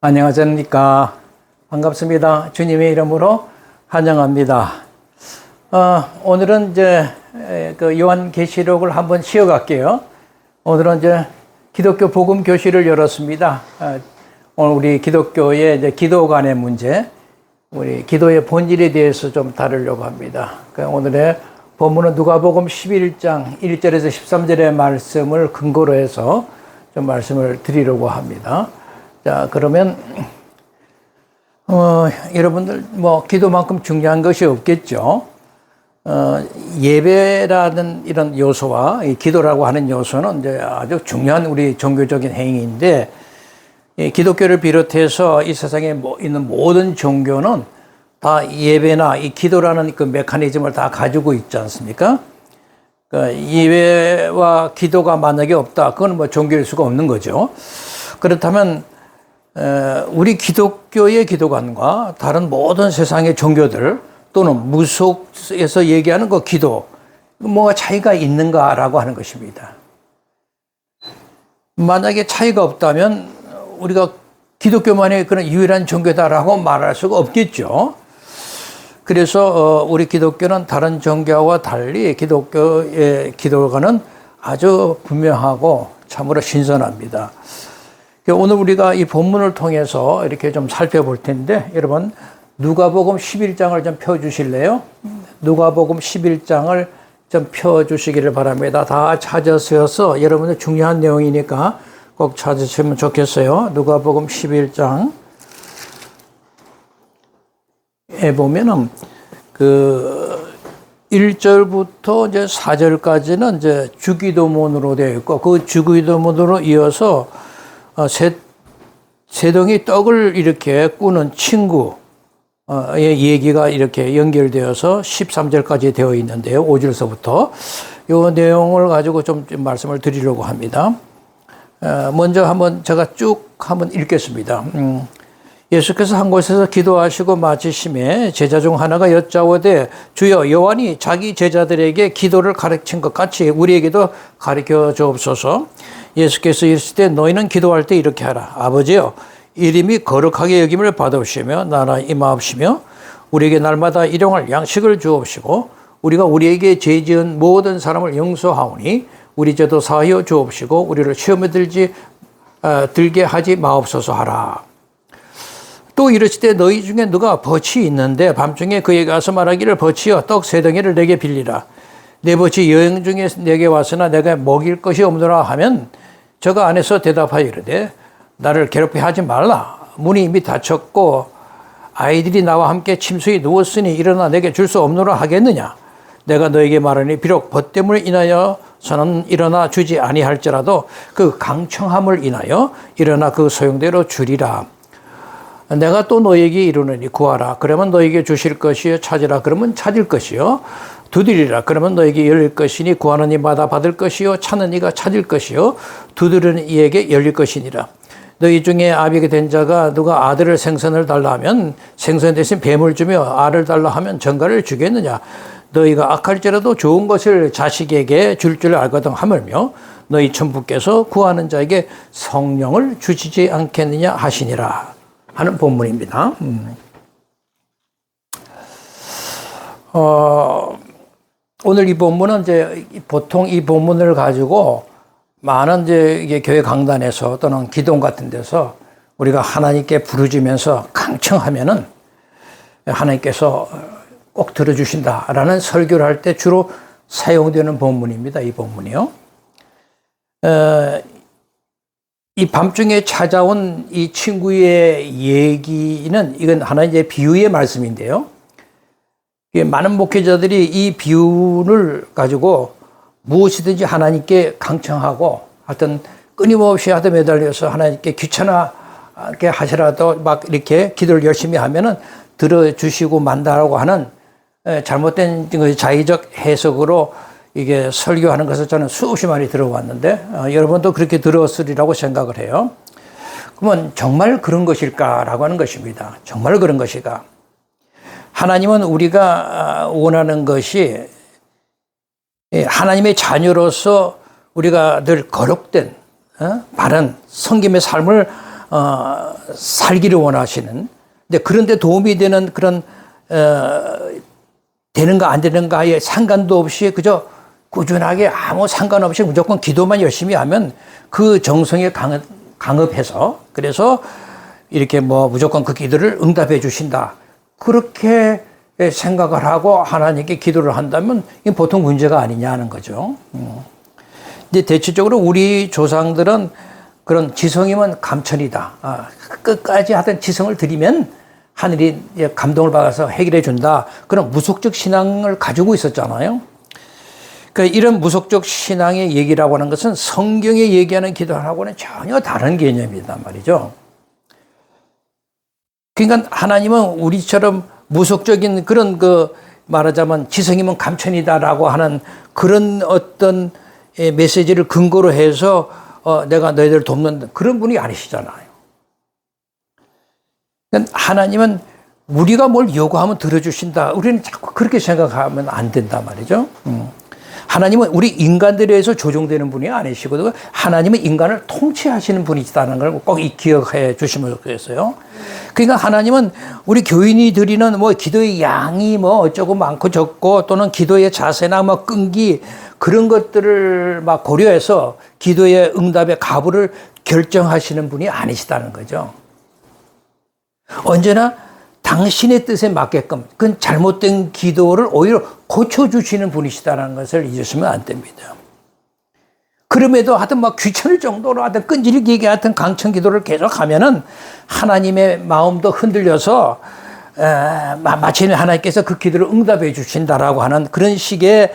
안녕하십니까. 반갑습니다. 주님의 이름으로 환영합니다. 오늘은 이제 그 요한계시록을 한번 쉬어갈게요. 오늘은 이제 기독교 복음 교실을 열었습니다. 오늘 우리 기독교의 이제 기도관의 문제, 우리 기도의 본질에 대해서 좀 다루려고 합니다. 오늘의 본문은 누가복음 11장 1절에서 13절의 말씀을 근거로 해서 좀 말씀을 드리려고 합니다. 자, 그러면 여러분들 뭐 기도만큼 중요한 것이 없겠죠. 예배라는 이런 요소와 이 기도라고 하는 요소는 이제 아주 중요한 우리 종교적인 행위인데, 이 기독교를 비롯해서 이 세상에 있는 모든 종교는 다 예배나 이 기도라는 그 메커니즘을 다 가지고 있지 않습니까? 예배와 기도가 만약에 없다, 그건 뭐 종교일 수가 없는 거죠. 그렇다면 우리 기독교의 기도관과 다른 모든 세상의 종교들 또는 무속에서 얘기하는 그 기도, 뭐가 차이가 있는가라고 하는 것입니다. 만약에 차이가 없다면 우리가 기독교만의 그런 유일한 종교다라고 말할 수가 없겠죠. 그래서 우리 기독교는 다른 종교와 달리 기독교의 기도관은 아주 분명하고 참으로 신선합니다. 오늘 우리가 이 본문을 통해서 이렇게 좀 살펴볼 텐데, 여러분 누가복음 11장을 좀 펴주실래요? 누가복음 11장을 좀 펴주시기를 바랍니다. 다 찾으셔서 여러분들 중요한 내용이니까 꼭 찾으시면 좋겠어요. 누가복음 11장에 보면은 그 1절부터 이제 4절까지는 이제 주기도문으로 되어 있고, 그 주기도문으로 이어서 세 덩이 떡을 이렇게 꾸는 친구의 얘기가 이렇게 연결되어서 13절까지 되어 있는데요. 5절서부터 이 내용을 가지고 좀 말씀을 드리려고 합니다. 먼저 한번 제가 쭉 한번 읽겠습니다. 예수께서 한 곳에서 기도하시고 마치심에 제자 중 하나가 여짜오되, 주여, 요한이 자기 제자들에게 기도를 가르친 것 같이 우리에게도 가르쳐 주옵소서. 예수께서 이르시되, 너희는 기도할 때 이렇게 하라. 아버지여, 이름이 거룩하게 여김을 받으시며 나라 임하옵시며 우리에게 날마다 일용할 양식을 주옵시고 우리가 우리에게 죄 지은 모든 사람을 용서하오니 우리 죄도 사하여 주옵시고 우리를 시험에 들게 하지 마옵소서 하라. 또 이르시되, 너희 중에 누가 벗이 있는데 밤중에 그에게 가서 말하기를, 벗이여, 떡 세 덩이를 내게 빌리라. 내 벗이 여행 중에 내게 왔으나 내가 먹일 것이 없노라 하면 저가 안에서 대답하여 이르되, 나를 괴롭게 하지 말라. 문이 이미 닫혔고 아이들이 나와 함께 침수에 누웠으니 일어나 내게 줄 수 없노라 하겠느냐. 내가 너에게 말하니 비록 벗 때문에 인하여서는 일어나 주지 아니할지라도 그 강청함을 인하여 일어나 그 소용대로 주리라. 내가 또 너에게 이르노니 구하라. 그러면 너에게 주실 것이요. 찾으라. 그러면 찾을 것이요. 두드리라. 그러면 너에게 열릴 것이니 구하는 이마다 받을 것이요. 찾는 이가 찾을 것이요. 두드리는 이에게 열릴 것이니라. 너희 중에 아비가 된 자가 누가 아들을 생선을 달라 하면 생선 대신 뱀을 주며 알을 달라 하면 전갈을 주겠느냐. 너희가 악할지라도 좋은 것을 자식에게 줄 줄 알거든 하물며 너희 천부께서 구하는 자에게 성령을 주시지 않겠느냐 하시니라 하는 본문입니다. 오늘 이 본문은 이제 보통 이 본문을 가지고 많은 이제 이게 교회 강단에서 또는 기동 같은 데서 우리가 하나님께 부르짖으면서 강청하면은 하나님께서 꼭 들어주신다라는 설교를 할 때 주로 사용되는 본문입니다. 이 본문이요. 이 밤중에 찾아온 이 친구의 얘기는 이건 하나의 이제 비유의 말씀인데요. 많은 목회자들이 이 비유를 가지고 무엇이든지 하나님께 강청하고 하여튼 끊임없이 하다 매달려서 하나님께 귀찮게 하시라도 막 이렇게 기도를 열심히 하면은 들어주시고 만다라고 하는 잘못된 자의적 해석으로 이게 설교하는 것을 저는 수없이 많이 들어왔는데 여러분도 그렇게 들었으리라고 생각을 해요. 그러면 정말 그런 것일까라고 하는 것입니다. 정말 그런 것일까? 하나님은 우리가 원하는 것이 하나님의 자녀로서 우리가 늘 거룩된 바른 성김의 삶을 살기를 원하시는, 근데 그런데 도움이 되는 그런 되는가 안 되는가에 상관도 없이 그저 꾸준하게 아무 상관없이 무조건 기도만 열심히 하면 그 정성에 강업해서, 그래서 이렇게 뭐 무조건 그 기도를 응답해 주신다, 그렇게 생각을 하고 하나님께 기도를 한다면 이게 보통 문제가 아니냐 하는 거죠. 근데 대체적으로 우리 조상들은 그런 지성이면 감천이다, 끝까지 하여튼 지성을 드리면 하늘이 감동을 받아서 해결해 준다, 그런 무속적 신앙을 가지고 있었잖아요. 그러니까 이런 무속적 신앙의 얘기라고 하는 것은 성경에 얘기하는 기도하고는 전혀 다른 개념이단 말이죠. 그러니까 하나님은 우리처럼 무속적인 그런 말하자면 지성이면 감천이다라고 하는 그런 어떤 메시지를 근거로 해서 내가 너희들을 돕는 그런 분이 아니시잖아요. 그러니까 하나님은 우리가 뭘 요구하면 들어주신다, 우리는 자꾸 그렇게 생각하면 안 된단 말이죠. 하나님은 우리 인간들에 의해서 조종되는 분이 아니시고, 하나님은 인간을 통치하시는 분이시다는 걸 꼭 기억해 주시면 좋겠어요. 그러니까 하나님은 우리 교인이 드리는 뭐 기도의 양이 뭐 어쩌고 많고 적고, 또는 기도의 자세나 뭐 끈기, 그런 것들을 막 고려해서 기도의 응답의 가부를 결정하시는 분이 아니시다는 거죠. 언제나 당신의 뜻에 맞게끔 그 잘못된 기도를 오히려 고쳐주시는 분이시다는 것을 잊으시면 안 됩니다. 그럼에도 하여튼 막 귀찮을 정도로 하여튼 끈질기게 하여튼 강청 기도를 계속 하면은 하나님의 마음도 흔들려서 마침내 하나님께서 그 기도를 응답해 주신다라고 하는 그런 식의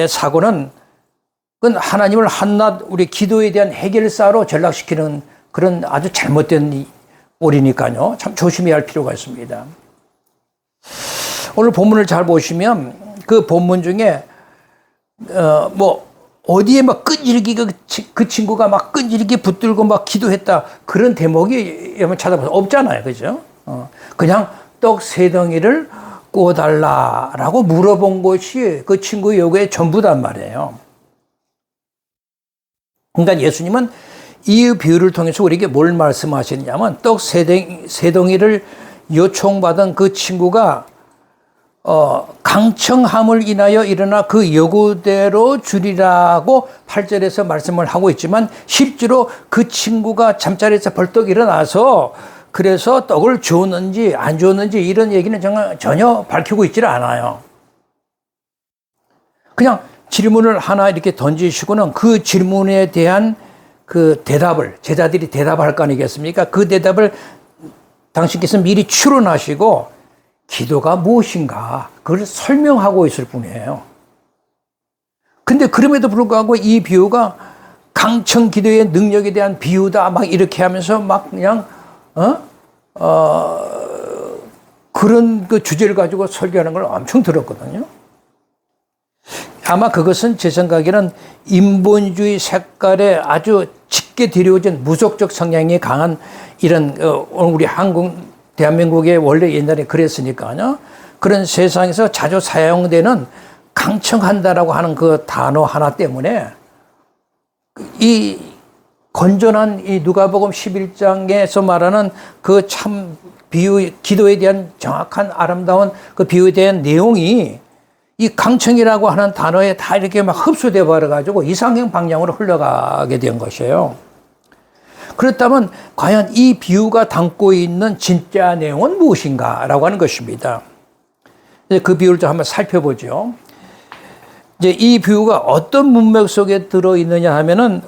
사고는, 그건 하나님을 한낱 우리 기도에 대한 해결사로 전락시키는 그런 아주 잘못된 꼴이니까요. 참 조심해야 할 필요가 있습니다. 오늘 본문을 잘 보시면 그 본문 중에 뭐 어디에 막 끈질기게 그 친구가 막 끈질기게 붙들고 막 기도했다, 그런 대목이 한번 찾아보세요. 없잖아요, 그죠? 그냥 떡 3덩이를 구워달라라고 물어본 것이 그 친구의 요구의 전부단 말이에요. 그러니까 예수님은 이 비유를 통해서 우리에게 뭘 말씀하시냐면, 떡 3덩이를 요청받은 그 친구가 강청함을 인하여 일어나 그 요구대로 주리라고 8절에서 말씀을 하고 있지만, 실제로 그 친구가 잠자리에서 벌떡 일어나서 그래서 떡을 주었는지 안 주었는지 이런 얘기는 전혀 밝히고 있지를 않아요. 그냥 질문을 하나 이렇게 던지시고는 그 질문에 대한 그 대답을, 제자들이 대답할 거 아니겠습니까? 그 대답을 당신께서 미리 추론하시고 기도가 무엇인가 그걸 설명하고 있을 뿐이에요. 근데 그럼에도 불구하고 이 비유가 강청 기도의 능력에 대한 비유다 막 이렇게 하면서 막 그냥 그런 그 주제를 가지고 설교하는 걸 엄청 들었거든요. 아마 그것은 제 생각에는 인본주의 색깔에 아주 짙게 드리워진 무속적 성향이 강한 이런 우리 대한민국에 원래 옛날에 그랬으니까요. 그런 세상에서 자주 사용되는 강청한다라고 하는 그 단어 하나 때문에 이 건전한 이 누가복음 11장에서 말하는 그 참 비유, 기도에 대한 정확한 아름다운 그 비유에 대한 내용이 이 강청이라고 하는 단어에 다 이렇게 막 흡수되어 버려가지고 이상형 방향으로 흘러가게 된 것이에요. 그렇다면 과연 이 비유가 담고 있는 진짜 내용은 무엇인가라고 하는 것입니다. 그 비유를 좀 한번 살펴보죠. 이제 이 비유가 어떤 문맥 속에 들어있느냐 하면은,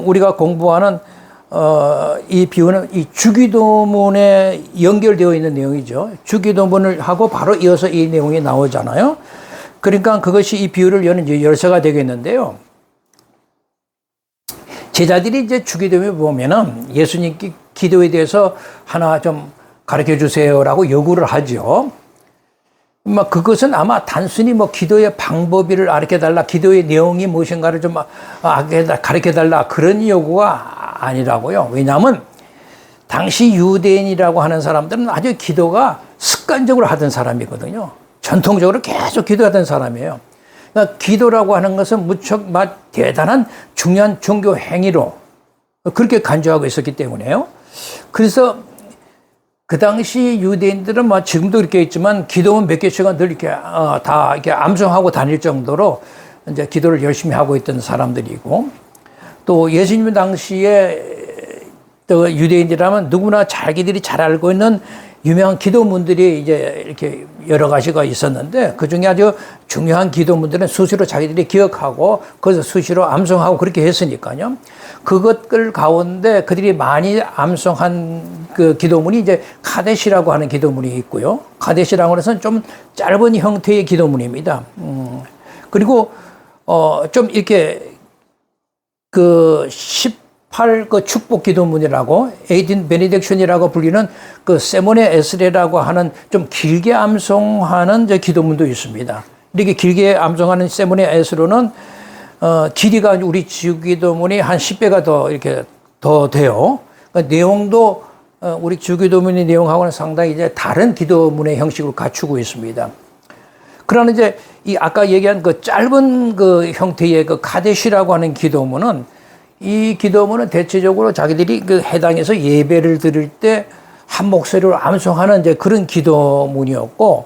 우리가 공부하는, 이 비유는 이 주기도문에 연결되어 있는 내용이죠. 주기도문을 하고 바로 이어서 이 내용이 나오잖아요. 그러니까 그것이 이 비유를 여는 이제 열쇠가 되겠는데요. 제자들이 이제 주기도문에 보면은 예수님께 기도에 대해서 하나 좀 가르쳐 주세요라고 요구를 하죠. 막 그것은 아마 단순히 뭐 기도의 방법을 가르쳐 달라, 기도의 내용이 무엇인가를 좀 가르쳐 달라 그런 요구가 아니라고요. 왜냐하면 당시 유대인이라고 하는 사람들은 아주 기도가 습관적으로 하던 사람이거든요. 전통적으로 계속 기도하던 사람이에요. 그러니까 기도라고 하는 것은 무척 대단한 중요한 종교 행위로 그렇게 간주하고 있었기 때문에요. 그래서 그 당시 유대인들은 뭐 지금도 이렇게 있지만 기도문 몇 개씩은 늘 이렇게 다 이렇게 암송하고 다닐 정도로 이제 기도를 열심히 하고 있던 사람들이고, 또 예수님 당시에 또 유대인이라면 누구나 자기들이 잘 알고 있는 유명한 기도문들이 이제 이렇게 여러 가지가 있었는데, 그 중에 아주 중요한 기도문들은 수시로 자기들이 기억하고 그래서 수시로 암송하고 그렇게 했으니까요. 그것들 가운데 그들이 많이 암송한 그 기도문이 이제 카데시라고 하는 기도문이 있고요. 카데시라고 해서 좀 짧은 형태의 기도문입니다. 그리고 좀 이렇게 그 18 그 축복 기도문이라고, 에이딘 베네딕션이라고 불리는 그 세모네 에스레라고 하는 좀 길게 암송하는 저 기도문도 있습니다. 이렇게 길게 암송하는 세모네 에스로는 길이가 우리 주기도문이 한 10배가 더 이렇게 더 돼요. 그러니까 내용도 우리 주기도문의 내용하고는 상당히 이제 다른 기도문의 형식으로 갖추고 있습니다. 그러나 이제 이 아까 얘기한 그 짧은 그 형태의 그 카데시라고 하는 기도문은, 이 기도문은 대체적으로 자기들이 그 해당에서 예배를 드릴 때 한 목소리로 암송하는 이제 그런 기도문이었고,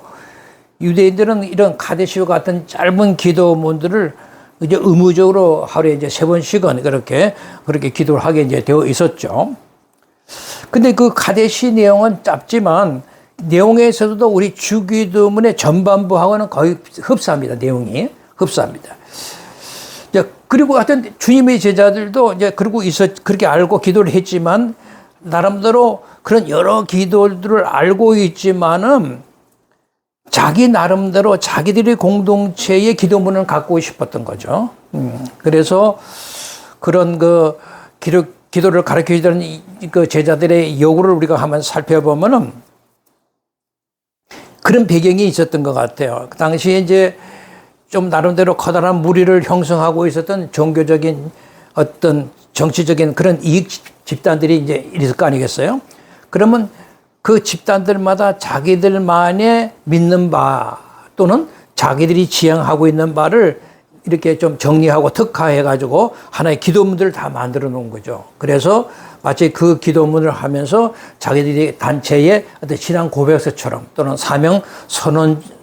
유대인들은 이런 카데시와 같은 짧은 기도문들을 이제 의무적으로 하루에 이제 3번씩은 그렇게 기도를 하게 이제 되어 있었죠. 근데 그 카데시 내용은 짧지만 내용에서도 우리 주기도문의 전반부하고는 거의 흡사합니다. 내용이 흡사합니다. 그리고 하여튼 주님의 제자들도 이제 그렇게 알고 기도를 했지만, 나름대로 그런 여러 기도들을 알고 있지만은 자기 나름대로 자기들의 공동체의 기도문을 갖고 싶었던 거죠. 그래서 그런 그 기도를 가르쳐 주던 그 제자들의 요구를 우리가 한번 살펴보면은 그런 배경이 있었던 것 같아요. 그 당시에 이제 좀 나름대로 커다란 무리를 형성하고 있었던 종교적인 어떤 정치적인 그런 이익 집단들이 이제 있을 거 아니겠어요? 그러면 그 집단들마다 자기들만의 믿는 바 또는 자기들이 지향하고 있는 바를 이렇게 좀 정리하고 특화해가지고 하나의 기도문들을 다 만들어 놓은 거죠. 그래서 마치 그 기도문을 하면서 자기들이 단체의 어떤 신앙 고백서처럼 또는 사명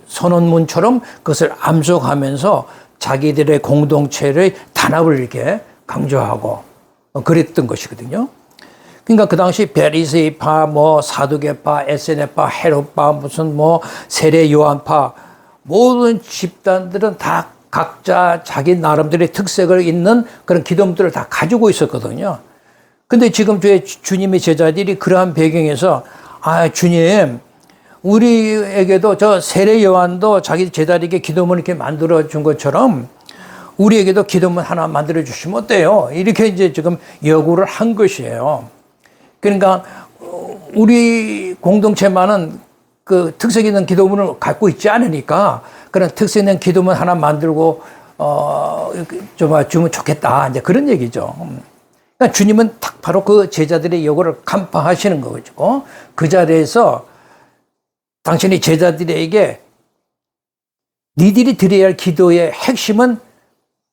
선언문처럼 그것을 암송하면서 자기들의 공동체의 단합을 이렇게 강조하고 그랬던 것이거든요. 그러니까 그 당시 베리새파, 사두개파, 에세네파, 헤롯파, 세례 요한파 모든 집단들은 다 각자 자기 나름대로의 특색을 있는 그런 기도문들을 다 가지고 있었거든요. 근데 지금 주님의 제자들이 그러한 배경에서 주님, 우리에게도 저 세례 요한도 자기 제자들에게 기도문을 이렇게 만들어 준 것처럼 우리에게도 기도문 하나 만들어 주시면 어때요? 이렇게 이제 지금 요구를 한 것이에요. 그러니까 우리 공동체만은 그 특색 있는 기도문을 갖고 있지 않으니까 그런 특색 있는 기도문 하나 만들고 좀 주면 좋겠다, 이제 그런 얘기죠. 그러니까 주님은 딱 바로 그 제자들의 요구를 간파하시는 거죠. 그 자리에서 당신의 제자들에게 니들이 드려야 할 기도의 핵심은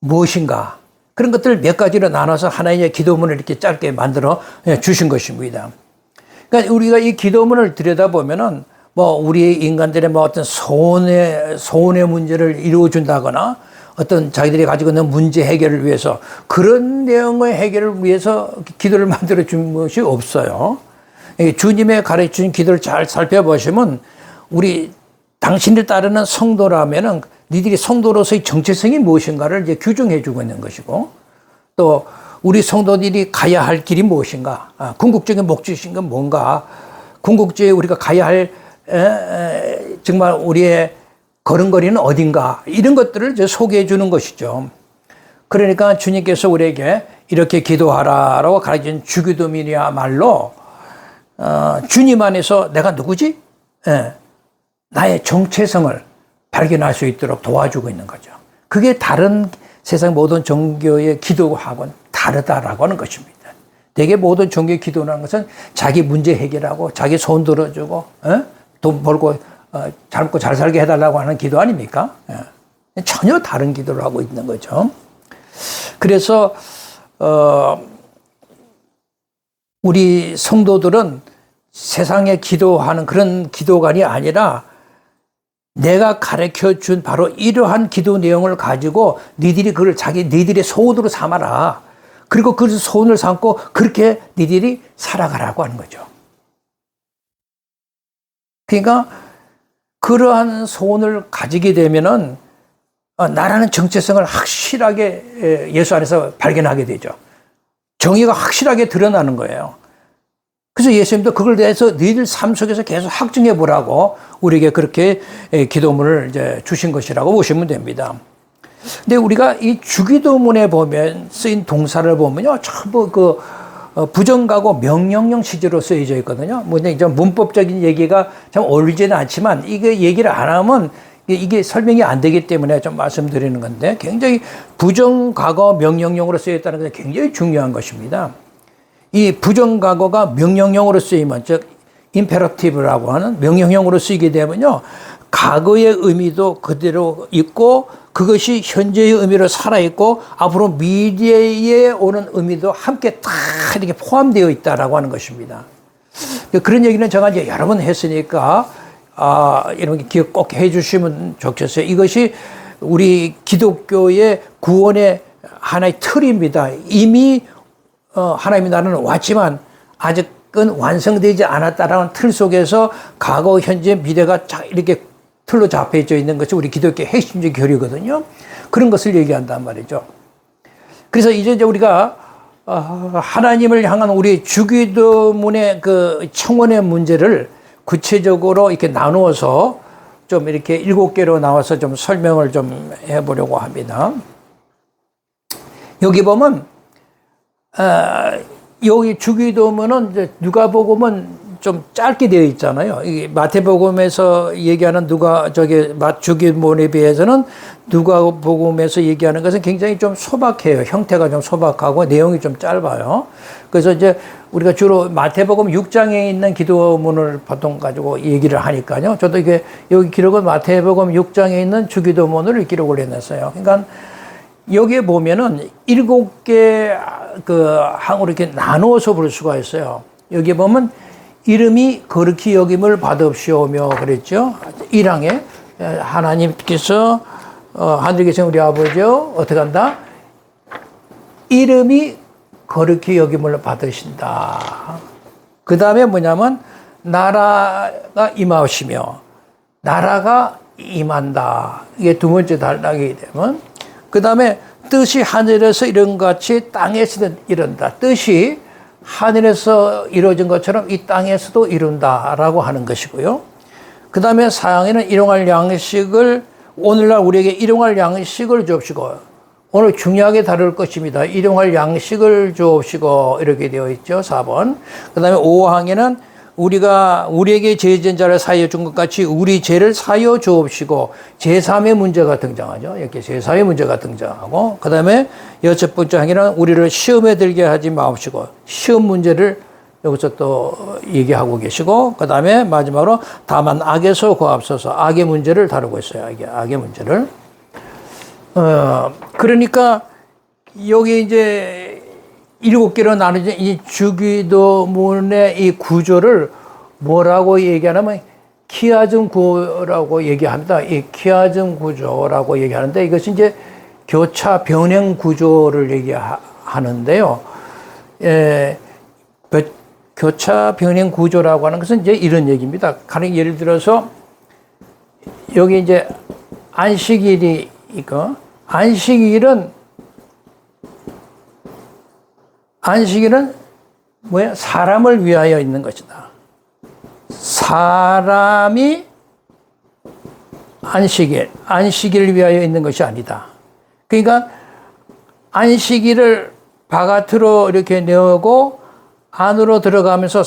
무엇인가? 그런 것들을 몇 가지로 나눠서 하나의 기도문을 이렇게 짧게 만들어 주신 것입니다. 그러니까 우리가 이 기도문을 들여다보면은 우리 인간들의 어떤 소원의 문제를 이루어준다거나 어떤 자기들이 가지고 있는 문제 해결을 위해서 그런 내용의 해결을 위해서 기도를 만들어 준 것이 없어요. 주님의 가르쳐 준 기도를 잘 살펴보시면 당신을 따르는 성도라면은 니들이 성도로서의 정체성이 무엇인가를 이제 규정해 주고 있는 것이고, 또 우리 성도들이 가야 할 길이 무엇인가, 궁극적인 목적인 건 뭔가, 궁극적에 우리가 가야 할 정말 우리의 걸음걸이는 어딘가, 이런 것들을 이제 소개해 주는 것이죠. 그러니까 주님께서 우리에게 이렇게 기도하라라고 가르친 주기도문이야말로 주님 안에서 내가 누구지? 나의 정체성을 발견할 수 있도록 도와주고 있는 거죠. 그게 다른 세상 모든 종교의 기도하고는 다르다라고 하는 것입니다. 대개 모든 종교의 기도라는 것은 자기 문제 해결하고 자기 소원 들어주고 돈 벌고 잘 먹고 잘 살게 해달라고 하는 기도 아닙니까? 전혀 다른 기도를 하고 있는 거죠. 그래서 우리 성도들은 세상에 기도하는 그런 기도관이 아니라 내가 가르쳐 준 바로 이러한 기도 내용을 가지고 니들이 그걸 니들의 소원으로 삼아라. 그리고 그 소원을 삼고 그렇게 니들이 살아가라고 하는 거죠. 그러니까 그러한 소원을 가지게 되면은 나라는 정체성을 확실하게 예수 안에서 발견하게 되죠. 정의가 확실하게 드러나는 거예요. 그래서 예수님도 그걸 대해서 너희들 삶 속에서 계속 확증해 보라고 우리에게 그렇게 기도문을 이제 주신 것이라고 보시면 됩니다. 근데 우리가 이 주기도문에 보면 쓰인 동사를 보면요, 전부 그 부정가고 명령형 시제로 쓰여져 있거든요. 근데 이제 문법적인 얘기가 참 어울리지는 않지만 이게 얘기를 안 하면 이게 설명이 안 되기 때문에 좀 말씀드리는 건데, 굉장히 부정과거 명령형으로 쓰여 있다는 것은 굉장히 중요한 것입니다. 이 부정과거가 명령형으로 쓰이면, 즉 임페러티브라고 하는 명령형으로 쓰이게 되면요, 과거의 의미도 그대로 있고 그것이 현재의 의미로 살아있고 앞으로 미래에 오는 의미도 함께 다 이렇게 포함되어 있다라고 하는 것입니다. 그런 얘기는 제가 이제 여러 번 했으니까 이런 게 기억 꼭 해주시면 좋겠어요. 이것이 우리 기독교의 구원의 하나의 틀입니다. 이미 하나님의 나라는 왔지만 아직은 완성되지 않았다라는 틀 속에서 과거, 현재, 미래가 이렇게 틀로 잡혀져 있는 것이 우리 기독교의 핵심적인 교리거든요. 그런 것을 얘기한단 말이죠. 그래서 이제 우리가 하나님을 향한 우리 주기도문의 그 청원의 문제를 구체적으로 이렇게 나누어서 좀 이렇게 7개로 나와서 좀 설명을 좀 해보려고 합니다. 여기 보면 여기 주기도문은 이제 누가복음은 좀 짧게 되어 있잖아요. 이 마태복음에서 얘기하는 주기도문에 비해서는 누가복음에서 얘기하는 것은 굉장히 좀 소박해요. 형태가 좀 소박하고 내용이 좀 짧아요. 그래서 이제 우리가 주로 마태복음 6장에 있는 기도문을 보통 가지고 얘기를 하니까요. 저도 이게 여기 기록은 마태복음 6장에 있는 주기도문을 기록을 해놨어요. 그러니까 여기에 보면은 7개 그 항으로 이렇게 나누어서 볼 수가 있어요. 여기에 보면 이름이 거룩히 여김을 받으시오며 그랬죠. 1항에 하나님께서 하늘에 계신 우리 아버지요 어떻게 한다? 이름이 거룩히 여김을 받으신다. 그 다음에 뭐냐면 나라가 임하시며 나라가 임한다. 이게 두 번째 단락이 되면, 그 다음에 뜻이 하늘에서 이룬 같이 땅에서도 이룬다. 뜻이 하늘에서 이루어진 것처럼 이 땅에서도 이룬다라고 하는 것이고요. 그 다음에 4항에는 일용할 양식을, 오늘날 우리에게 일용할 양식을 주옵시고, 오늘 중요하게 다룰 것입니다. 일용할 양식을 주옵시고 이렇게 되어 있죠. 4번. 그 다음에 5항에는 우리에게 죄진 자를 사하여 준 것 같이 우리 죄를 사하여 주옵시고, 제3의 문제가 등장하죠. 이렇게 제3의 문제가 등장하고, 그 다음에 6번째 항에는 우리를 시험에 들게 하지 마옵시고, 시험 문제를 여기서 또 얘기하고 계시고, 그 다음에 마지막으로 다만 악에서 구하옵소서, 악의 문제를 다루고 있어요. 악의 문제를. 그러니까 여기 이제 7개로 나눠진 이 주기도문의 이 구조를 뭐라고 얘기하냐면 키아즘 구조라고 얘기합니다. 이 키아즘 구조라고 얘기하는데, 이것이 이제 교차 병행 구조를 얘기하는데요. 교차 병행 구조라고 하는 것은 이제 이런 얘기입니다. 가령 예를 들어서 여기 이제 안식일이 있고, 안식일은 뭐야? 사람을 위하여 있는 것이다. 사람이 안식일을 위하여 있는 것이 아니다. 그러니까 안식일을 바깥으로 이렇게 내고 안으로 들어가면서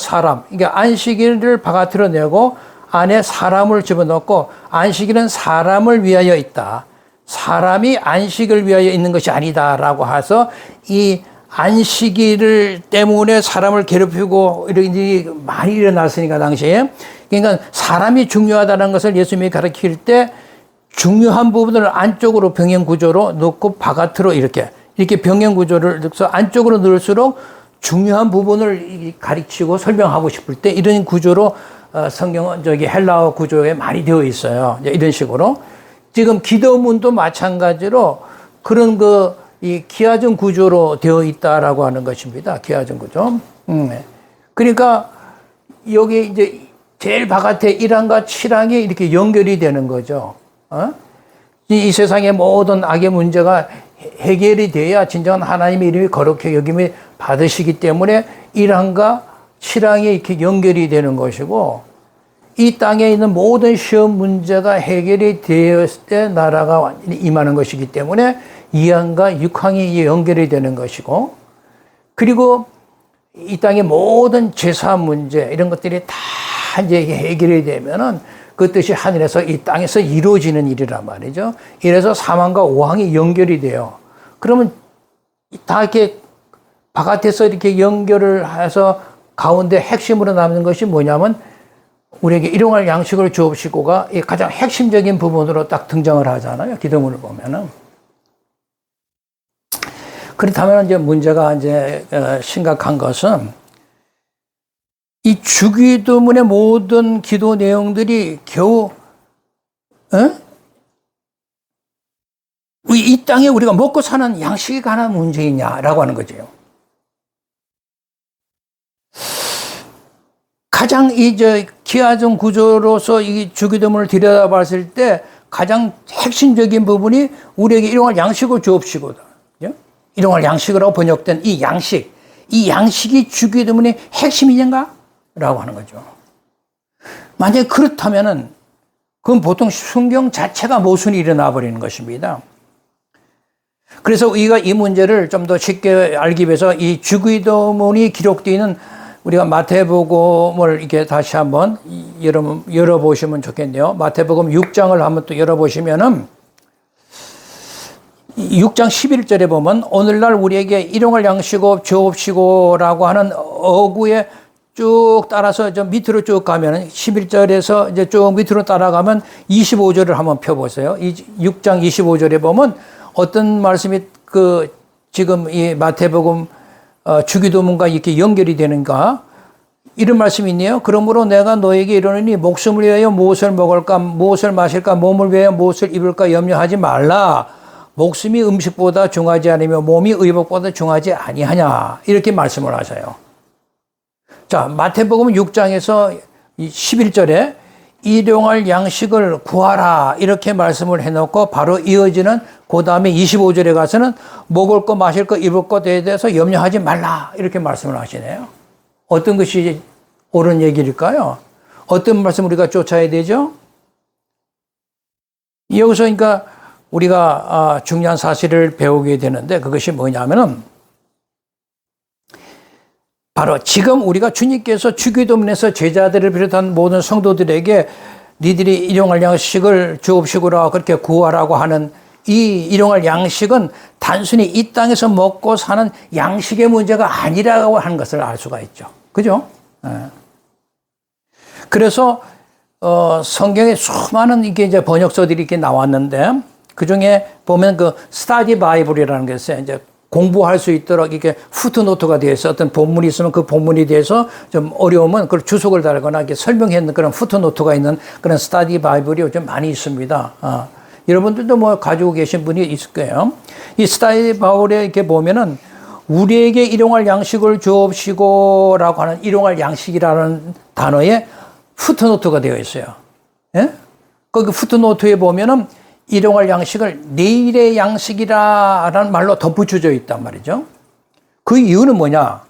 그러니까 안식일을 바깥으로 내고 안에 사람을 집어넣고, 안식일은 사람을 위하여 있다. 사람이 안식을 위하여 있는 것이 아니다라고 해서 이 안식일 때문에 사람을 괴롭히고 이런 일이 많이 일어났으니까 당시에, 그러니까 사람이 중요하다는 것을 예수님이 가르칠 때 중요한 부분을 안쪽으로 병행 구조로 넣고 바깥으로 이렇게 병행 구조를 넣어서 안쪽으로 넣을수록 중요한 부분을 가르치고 설명하고 싶을 때 이런 구조로 성경은 헬라어 구조에 많이 되어 있어요. 이런 식으로. 지금 기도문도 마찬가지로 그런 이 기하전 구조로 되어 있다라고 하는 것입니다. 기하전 구조. 그러니까 여기 이제 제일 바깥에 1항과 7항이 이렇게 연결이 되는 거죠. 이 세상의 모든 악의 문제가 해결이 돼야 진정한 하나님의 이름이 거룩히 여김을 받으시기 때문에 1항과 7항이 이렇게 연결이 되는 것이고, 이 땅에 있는 모든 시험 문제가 해결이 되었을 때 나라가 완전히 임하는 것이기 때문에 2항과 6항이 연결이 되는 것이고, 그리고 이 땅의 모든 제사 문제 이런 것들이 다 이제 해결이 되면은 그 뜻이 하늘에서 이 땅에서 이루어지는 일이란 말이죠. 이래서 3항과 5항이 연결이 돼요. 그러면 다 이렇게 바깥에서 이렇게 연결을 해서 가운데 핵심으로 남는 것이 뭐냐면 우리에게 일용할 양식을 주옵시고가 가장 핵심적인 부분으로 딱 등장을 하잖아요. 기도문을 보면은. 그렇다면 이제 문제가 이제 심각한 것은 이 주기도문의 모든 기도 내용들이 겨우 이 땅에 우리가 먹고 사는 양식에 관한 문제이냐라고 하는 거죠. 가장 기하전 구조로서 이 주기도문을 들여다봤을 때 가장 핵심적인 부분이 우리에게 일용할 양식을 주옵시고다. 일용할 양식이라고 번역된 이 양식이 주기도문의 핵심이냐가? 라고 하는 거죠. 만약에 그렇다면은 그건 보통 성경 자체가 모순이 일어나 버리는 것입니다. 그래서 우리가 이 문제를 좀 더 쉽게 알기 위해서 이 주기도문이 기록되어 있는 우리가 마태복음을 이렇게 다시 한번 열어보시면 좋겠네요. 마태복음 6장을 한번 또 열어보시면은 6장 11절에 보면 오늘날 우리에게 일용할 양식을 주옵시고라고 하는 어구에 쭉 따라서 좀 밑으로 쭉 가면은 11절에서 이제 쭉 밑으로 따라가면 25절을 한번 펴보세요. 6장 25절에 보면 어떤 말씀이 지금 이 마태복음 주기도문과 이렇게 연결이 되는가? 이런 말씀이 있네요. 그러므로 내가 너에게 이르노니 목숨을 위하여 무엇을 먹을까, 무엇을 마실까, 몸을 위하여 무엇을 입을까 염려하지 말라. 목숨이 음식보다 중하지 않으며 몸이 의복보다 중하지 아니하냐. 이렇게 말씀을 하셔요. 자, 마태복음 6장에서 11절에 일용할 양식을 구하라 이렇게 말씀을 해놓고 바로 이어지는 그 다음에 25절에 가서는 먹을 것 마실 것 입을 것에 대해서 염려하지 말라 이렇게 말씀을 하시네요. 어떤 것이 옳은 얘기일까요? 어떤 말씀 우리가 쫓아야 되죠? 여기서 그러니까 우리가 중요한 사실을 배우게 되는데 그것이 뭐냐면은 바로 지금 우리가 주님께서 주기도문에서 제자들을 비롯한 모든 성도들에게 니들이 일용할 양식을 주옵시고라 그렇게 구하라고 하는 이 일용할 양식은 단순히 이 땅에서 먹고 사는 양식의 문제가 아니라고 하는 것을 알 수가 있죠. 그죠? 그래서 성경에 수많은 이게 이제 번역서들이 이렇게 나왔는데 그 중에 보면 그 스타디 바이블이라는 게 있어요. 이제 공부할 수 있도록 이렇게 푸트노트가 되어 있어. 어떤 본문이 있으면 그 본문에 대해서 좀 어려우면 그걸 주석을 달거나 이렇게 설명했는 그런 푸트노트가 있는 그런 스타디 바이블이 요즘 많이 있습니다. 여러분들도 뭐 가지고 계신 분이 있을 거예요. 이 스타디 바이블에 이렇게 보면은 우리에게 일용할 양식을 주옵시고라고 하는 일용할 양식이라는 단어에 푸트노트가 되어 있어요. 예? 거기 푸트노트에 보면은 일용할 양식을 내일의 양식이라는 말로 덧붙여져 있단 말이죠. 그 이유는 뭐냐?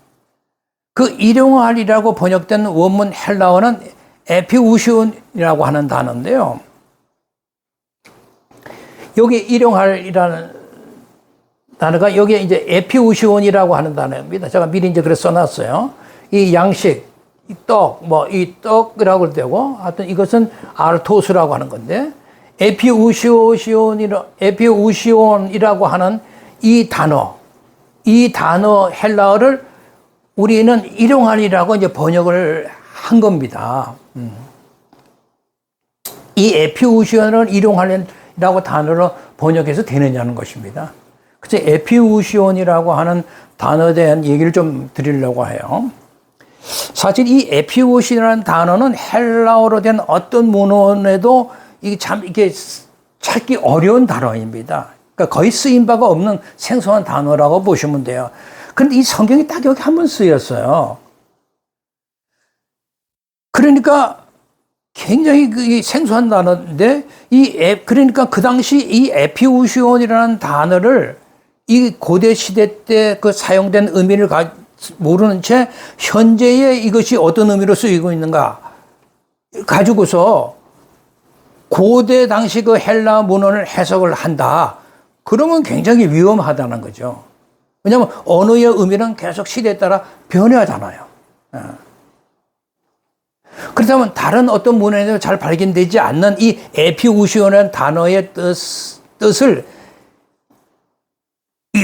그 일용할이라고 번역된 원문 헬라어는 에피우시온이라고 하는 단어인데요. 여기 일용할이라는 단어가 여기에 이제 에피우시온이라고 하는 단어입니다. 제가 미리 이제 그래서 써놨어요. 이 양식, 이 떡, 이 떡이라고 되고, 하여튼 이것은 알토스라고 하는 건데, 에피우시온이라고 하는 이 단어 헬라어를 우리는 일용할이라고 이제 번역을 한 겁니다. 이 에피우시온을 일용할이라고 단어로 번역해서 되느냐는 것입니다. 그래서 에피우시온이라고 하는 단어에 대한 얘기를 좀 드리려고 해요. 사실 이 에피우시온이라는 단어는 헬라어로 된 어떤 문헌에도 이게 참 이게 찾기 어려운 단어입니다. 그러니까 거의 쓰인 바가 없는 생소한 단어라고 보시면 돼요. 그런데 이 성경이 딱 여기 한 번 쓰였어요. 그러니까 굉장히 생소한 단어인데 그러니까 그 당시 이 에피우시온이라는 단어를 이 고대 시대 때 그 사용된 의미를 모르는 채 현재에 이것이 어떤 의미로 쓰이고 있는가 가지고서 고대 당시 그 헬라 문헌을 해석을 한다. 그러면 굉장히 위험하다는 거죠. 왜냐하면 언어의 의미는 계속 시대에 따라 변화하잖아요. 그렇다면 다른 어떤 문헌에도 잘 발견되지 않는 이 에피우시온이라는 단어의 뜻을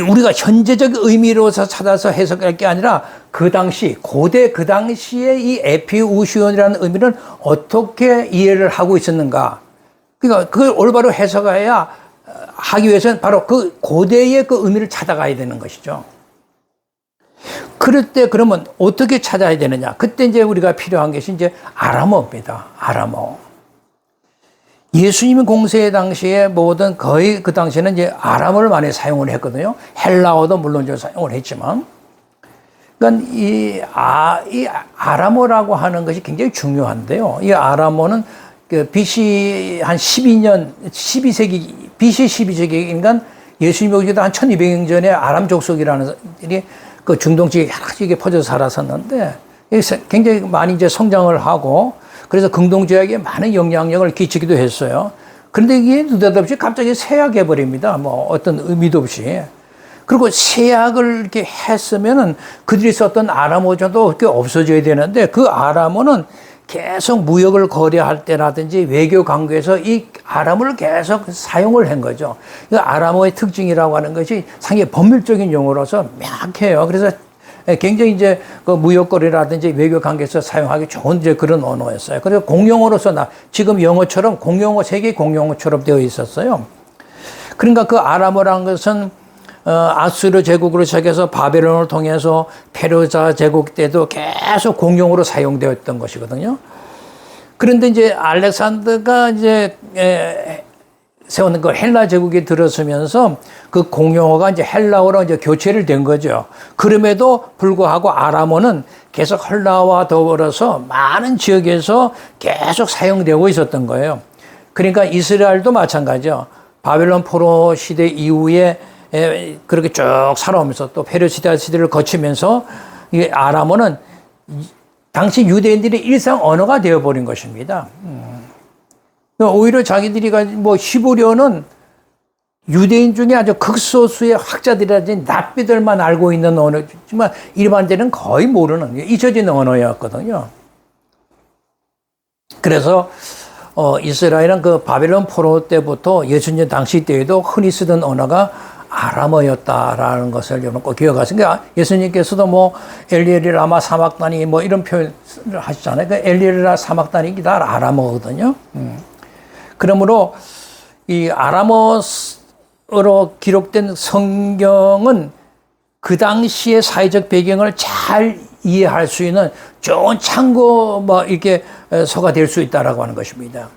우리가 현재적 의미로서 찾아서 해석할 게 아니라 고대 그 당시에 이 에피우시온이라는 의미를 어떻게 이해를 하고 있었는가. 그러니까 그걸 올바로 해석해야 하기 위해서는 바로 그 고대의 그 의미를 찾아가야 되는 것이죠. 그럴 때 그러면 어떻게 찾아야 되느냐? 그때 이제 우리가 필요한 것이 이제 아람어입니다. 아람어. 예수님의 공세 당시에 거의 그 당시에는 이제 아람어를 많이 사용을 했거든요. 헬라어도 물론 좀 사용을 했지만. 그러니까 이 아람어라고 하는 것이 굉장히 중요한데요. 이 아람어는 그 BC 한 12세기, BC 12세기인가 예수님이 오기도 한 1200년 전에 아람 족속이라는 일이 그 중동 지역에 여러 가지 퍼져 살았었는데 굉장히 많이 이제 성장을 하고 그래서 중동 지역에 많은 영향력을 끼치기도 했어요. 그런데 이게 느닷없이 갑자기 쇠약해 버립니다. 뭐 어떤 의미도 없이. 그리고 쇠약을 이렇게 했으면은 그들이 썼던 아람어조도 이렇게 없어져야 되는데 그 아람어는 계속 무역을 거래할 때라든지 외교 관계에서 이 아람어를 계속 사용을 한 거죠. 이 아람어의 특징이라고 하는 것이 상당히 법률적인 용어로서 명확해요. 그래서 굉장히 이제 그 무역거래라든지 외교 관계에서 사용하기 좋은 이제 그런 언어였어요. 그래서 공용어로서 지금 영어처럼 세계 공용어처럼 되어 있었어요. 그러니까 그 아람어라는 것은 아수르 제국으로 시작해서 바벨론을 통해서 페르시아 제국 때도 계속 공용어로 사용되었던 것이거든요. 그런데 이제 알렉산더가 이제 세우는 그 헬라 제국이 들어서면서 그 공용어가 이제 헬라어로 이제 교체를 된 거죠. 그럼에도 불구하고 아람어는 계속 헬라어와 더불어서 많은 지역에서 계속 사용되고 있었던 거예요. 그러니까 이스라엘도 마찬가지죠. 바벨론 포로 시대 이후에 그렇게 쭉 살아오면서 또 페르시아 시대를 거치면서 이 아람어는 당시 유대인들의 일상 언어가 되어버린 것입니다. 오히려 자기들이 뭐 히브리어는 유대인 중에 아주 극소수의 학자들이라든지 랍비들만 알고 있는 언어지만 일반인들은 거의 모르는 잊혀진 언어였거든요. 그래서 이스라엘은 그 바벨론 포로 때부터 예수님 당시 때에도 흔히 쓰던 언어가 아람어였다라는 것을 여러분 꼭 기억하시니까 예수님께서도 뭐 엘리엘이 라마 사막다니 뭐 이런 표현을 하시잖아요. 그 엘리엘이라 사막다니 다 아람어거든요. 그러므로 이 아람어로 기록된 성경은 그 당시의 사회적 배경을 잘 이해할 수 있는 좋은 참고 뭐 이렇게 서가 될 수 있다라고 하는 것입니다.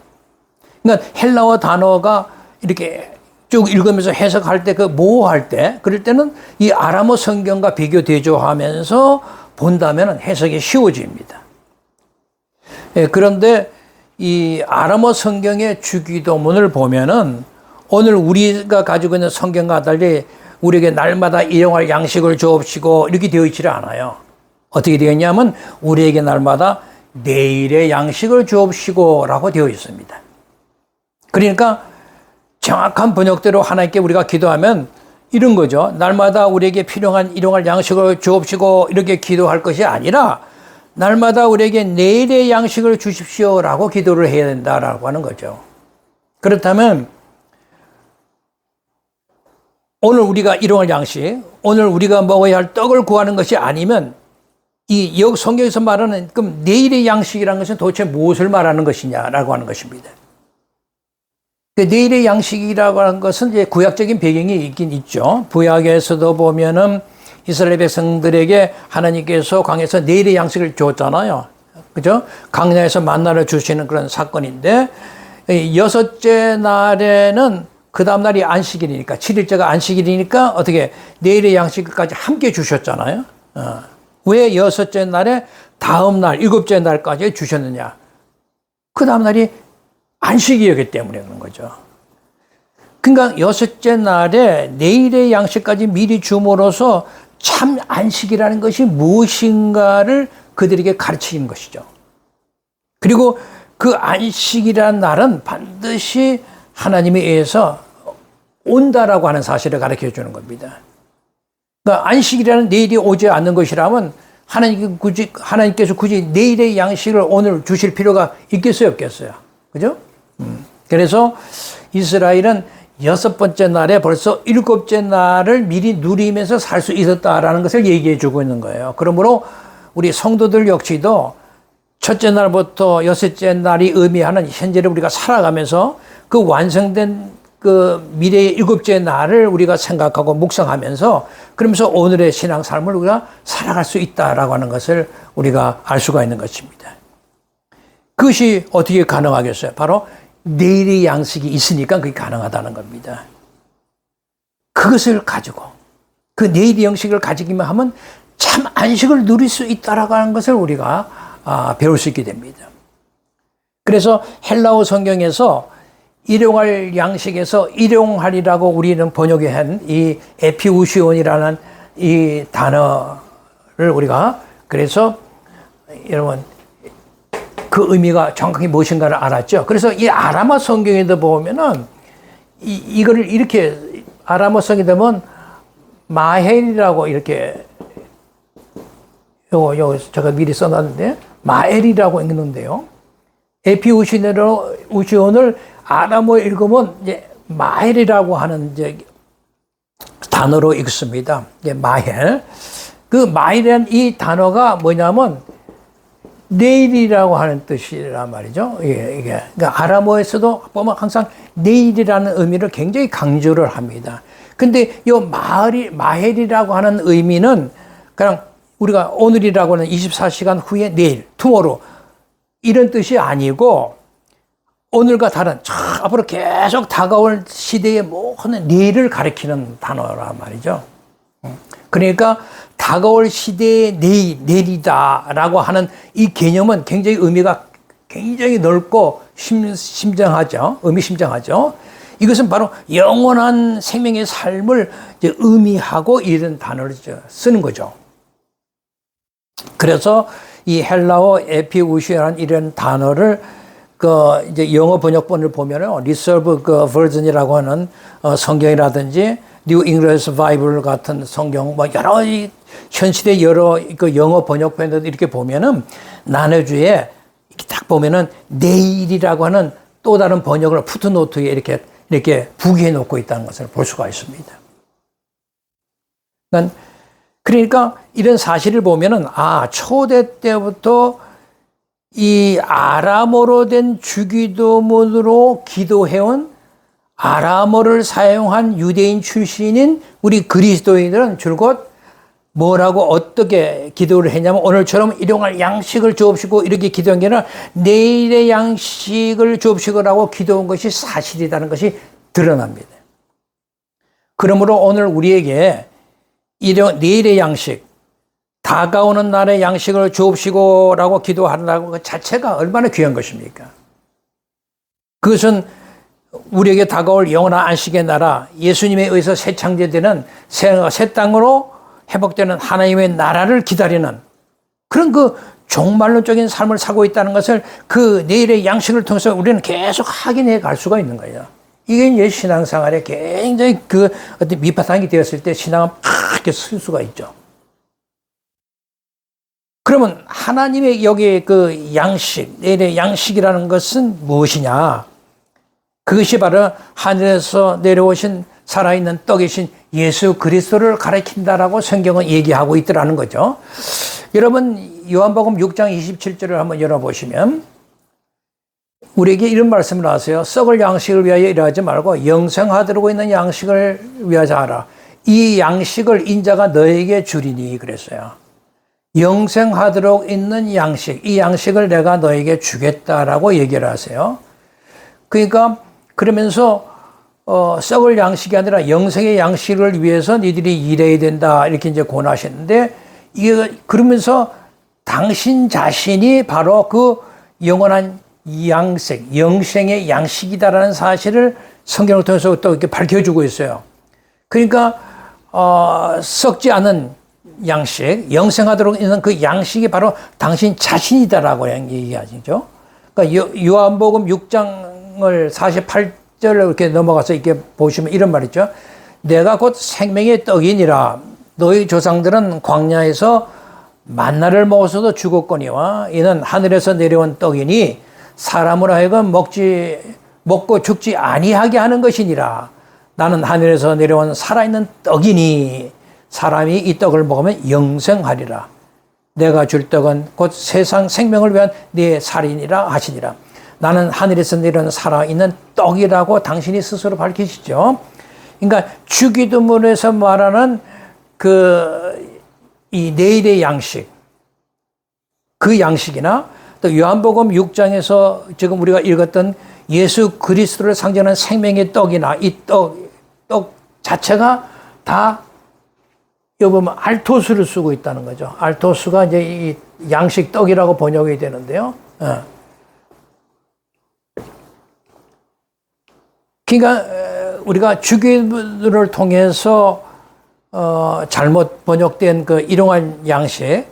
그러니까 헬라어 단어가 이렇게 쭉 읽으면서 해석할 때 모호할 때 그럴 때는 이 아람어 성경과 비교 대조하면서 본다면 해석이 쉬워집니다. 그런데 이 아람어 성경의 주기도문을 보면은 오늘 우리가 가지고 있는 성경과 달리 우리에게 날마다 일용할 양식을 주옵시고 이렇게 되어 있지를 않아요. 어떻게 되어 있냐면 우리에게 날마다 내일의 양식을 주옵시고 라고 되어 있습니다. 그러니까 정확한 번역대로 하나님께 우리가 기도하면 이런 거죠. 날마다 우리에게 필요한 일용할 양식을 주옵시고 이렇게 기도할 것이 아니라 날마다 우리에게 내일의 양식을 주십시오라고 기도를 해야 된다라고 하는 거죠. 그렇다면 오늘 우리가 일용할 양식, 오늘 우리가 먹어야 할 떡을 구하는 것이 아니면 이 성경에서 말하는 그럼 내일의 양식이라는 것은 도대체 무엇을 말하는 것이냐라고 하는 것입니다. 그 내일의 양식이라고 하는 것은 이제 구약적인 배경이 있긴 있죠. 구약에서도 보면은 이스라엘 백성들에게 하나님께서 광야에서 내일의 양식을 줬잖아요. 그죠? 광야에서 만나를 주시는 그런 사건인데, 여섯째 날에는 그 다음날이 안식일이니까, 7일째가 안식일이니까 어떻게 내일의 양식까지 함께 주셨잖아요. 왜 여섯째 날에 다음날, 일곱째 날까지 주셨느냐? 그 다음날이 안식이었기 때문에 그런 거죠. 그러니까 여섯째 날에 내일의 양식까지 미리 줌으로써 참 안식이라는 것이 무엇인가를 그들에게 가르치는 것이죠. 그리고 그 안식이라는 날은 반드시 하나님에 의해서 온다라고 하는 사실을 가르쳐 주는 겁니다. 그러니까 안식이라는 내일이 오지 않는 것이라면 하나님께서 굳이 내일의 양식을 오늘 주실 필요가 있겠어요, 없겠어요? 그죠? 그래서 이스라엘은 여섯 번째 날에 벌써 일곱째 날을 미리 누리면서 살 수 있었다라는 것을 얘기해 주고 있는 거예요. 그러므로 우리 성도들 역시도 첫째 날부터 여섯째 날이 의미하는 현재를 우리가 살아가면서 그 완성된 그 미래의 일곱째 날을 우리가 생각하고 묵상하면서 그러면서 오늘의 신앙 삶을 우리가 살아갈 수 있다라고 하는 것을 우리가 알 수가 있는 것입니다. 그것이 어떻게 가능하겠어요? 바로 내일의 양식이 있으니까 그게 가능하다는 겁니다. 그것을 가지고 그 내일의 양식을 가지기만 하면 참 안식을 누릴 수 있다라고 하는 것을 우리가 배울 수 있게 됩니다. 그래서 헬라어 성경에서 일용할 양식에서 일용할이라고 우리는 번역한 이 에피우시온이라는 이 단어를 우리가 그래서 여러분 그 의미가 정확히 무엇인가를 알았죠. 그래서 이 아람어 성경에도 보면은 이거를 이렇게 아람어 성경에 보면 마헬이라고 이렇게 요 제가 미리 써놨는데 마엘이라고 읽는데요. 에피우시온을 아람어 읽으면 이제 마헬이라고 하는 이제 단어로 읽습니다. 이제 마헬. 그 마헬이라는 이 단어가 뭐냐면 내일이라고 하는 뜻이란 말이죠. 이게. 그러니까 아람어에서도 보면 항상 내일이라는 의미를 굉장히 강조를 합니다. 근데 이 마헬이라고 하는 의미는 그냥 우리가 오늘이라고 하는 24시간 후에 내일, 투모로우 이런 뜻이 아니고 오늘과 다른 앞으로 계속 다가올 시대의 모든 내일을 가리키는 단어란 말이죠. 그러니까 다가올 시대의 내일이다라고 하는 이 개념은 굉장히 의미가 굉장히 넓고 심정하죠. 의미심장하죠. 이것은 바로 영원한 생명의 삶을 이제 의미하고 이런 단어를 쓰는 거죠. 그래서 이 헬라어 에피우시라는 이런 단어를 이제 영어 번역본을 보면은 Reserve Version이라고 하는 성경이라든지 New English Bible 같은 성경 뭐 여러 현 시대 여러 그 영어 번역본들 이렇게 보면은 나눠주에 이렇게 딱 보면은 내일이라고 하는 또 다른 번역을 푸트노트에 이렇게 부기해 놓고 있다는 것을 볼 수가 있습니다. 그러니까 이런 사실을 보면은 초대 때부터 이 아람어로 된 주기도문으로 기도해온 아람어를 사용한 유대인 출신인 우리 그리스도인들은 줄곧 뭐라고 어떻게 기도를 했냐면 오늘처럼 일용할 양식을 주옵시고 이렇게 기도한 게 아니라 내일의 양식을 주옵시고라고 기도한 것이 사실이라는 것이 드러납니다. 그러므로 오늘 우리에게 내일의 양식, 다가오는 날의 양식을 주옵시고라고 기도하라고 그 자체가 얼마나 귀한 것입니까? 그것은 우리에게 다가올 영원한 안식의 나라, 예수님에 의해서 새 창조되는 새 땅으로 회복되는 하나님의 나라를 기다리는 그런 그 종말론적인 삶을 살고 있다는 것을 그 내일의 양식을 통해서 우리는 계속 확인해 갈 수가 있는 거예요. 이게 이제 신앙생활에 굉장히 그 어떤 밑바탕이 되었을 때 신앙은 크게 쓸 수가 있죠. 그러면 하나님의 여기에 그 양식, 내일의 양식이라는 것은 무엇이냐? 그것이 바로 하늘에서 내려오신 살아있는 떡이신 예수 그리스도를 가리킨다라고 성경은 얘기하고 있더라는 거죠. 여러분 요한복음 6장 27절을 한번 열어보시면 우리에게 이런 말씀을 하세요. 썩을 양식을 위하여 일하지 말고 영생하도록 있는 양식을 위하여 하라. 이 양식을 인자가 너에게 주리니 그랬어요. 영생하도록 있는 양식, 이 양식을 내가 너에게 주겠다라고 얘기를 하세요. 그러니까 그러면서 썩을 양식이 아니라 영생의 양식을 위해서 니들이 일해야 된다 이렇게 이제 권하셨는데, 그러면서 당신 자신이 바로 그 영원한 양식, 영생의 양식이다라는 사실을 성경을 통해서 또 이렇게 밝혀주고 있어요. 그러니까 썩지 않은 양식, 영생하도록 있는 그 양식이 바로 당신 자신이다라고 얘기하죠. 그러니까 요한복음 6장을 48절을 이렇게 넘어가서 이렇게 보시면 이런 말이죠. 내가 곧 생명의 떡이니라. 너희 조상들은 광야에서 만나를 먹어서도 죽었거니와 이는 하늘에서 내려온 떡이니 사람으로 하여금 먹고 죽지 아니하게 하는 것이니라. 나는 하늘에서 내려온 살아있는 떡이니 사람이 이 떡을 먹으면 영생하리라. 내가 줄 떡은 곧 세상 생명을 위한 네 살이니라 하시니라. 나는 하늘에서 내려온 살아있는 떡이라고 당신이 스스로 밝히시죠. 그러니까 주기도문에서 말하는 이 내일의 양식, 그 양식이나 또 요한복음 6장에서 지금 우리가 읽었던 예수 그리스도를 상징하는 생명의 떡이나 이 떡 자체가 다 여기 보면 알토스를 쓰고 있다는 거죠. 알토스가 이제 이 양식 떡이라고 번역이 되는데요. 그러니까 우리가 주기도를 통해서 잘못 번역된 그 일용할 양식,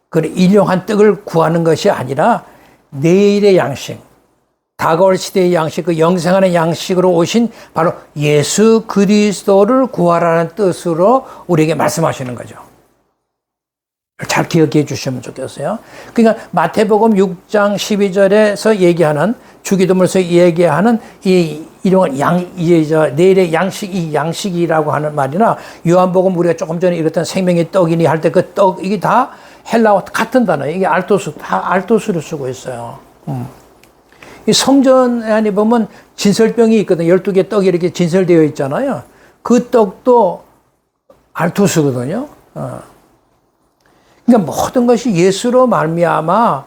그 일용한 떡을 구하는 것이 아니라 내일의 양식, 다가올 시대의 양식, 그 영생하는 양식으로 오신 바로 예수 그리스도를 구하라는 뜻으로 우리에게 말씀하시는 거죠. 잘 기억해 주시면 좋겠어요. 그러니까 마태복음 6장 12절에서 얘기하는 주기도문에서 얘기하는 이 일용할 내일의 양식, 이 양식이라고 하는 말이나 요한복음 우리가 조금 전에 읽었던 생명의 떡이니 할 때 그 떡, 이게 다 헬라어 같은 단어, 이게 알토스, 다 알토스를 쓰고 있어요. 이 성전 안에 보면 진설병이 있거든요. 12개 떡이 이렇게 진설되어 있잖아요. 그 떡도 알토스거든요. 그러니까 모든 것이 예수로 말미암아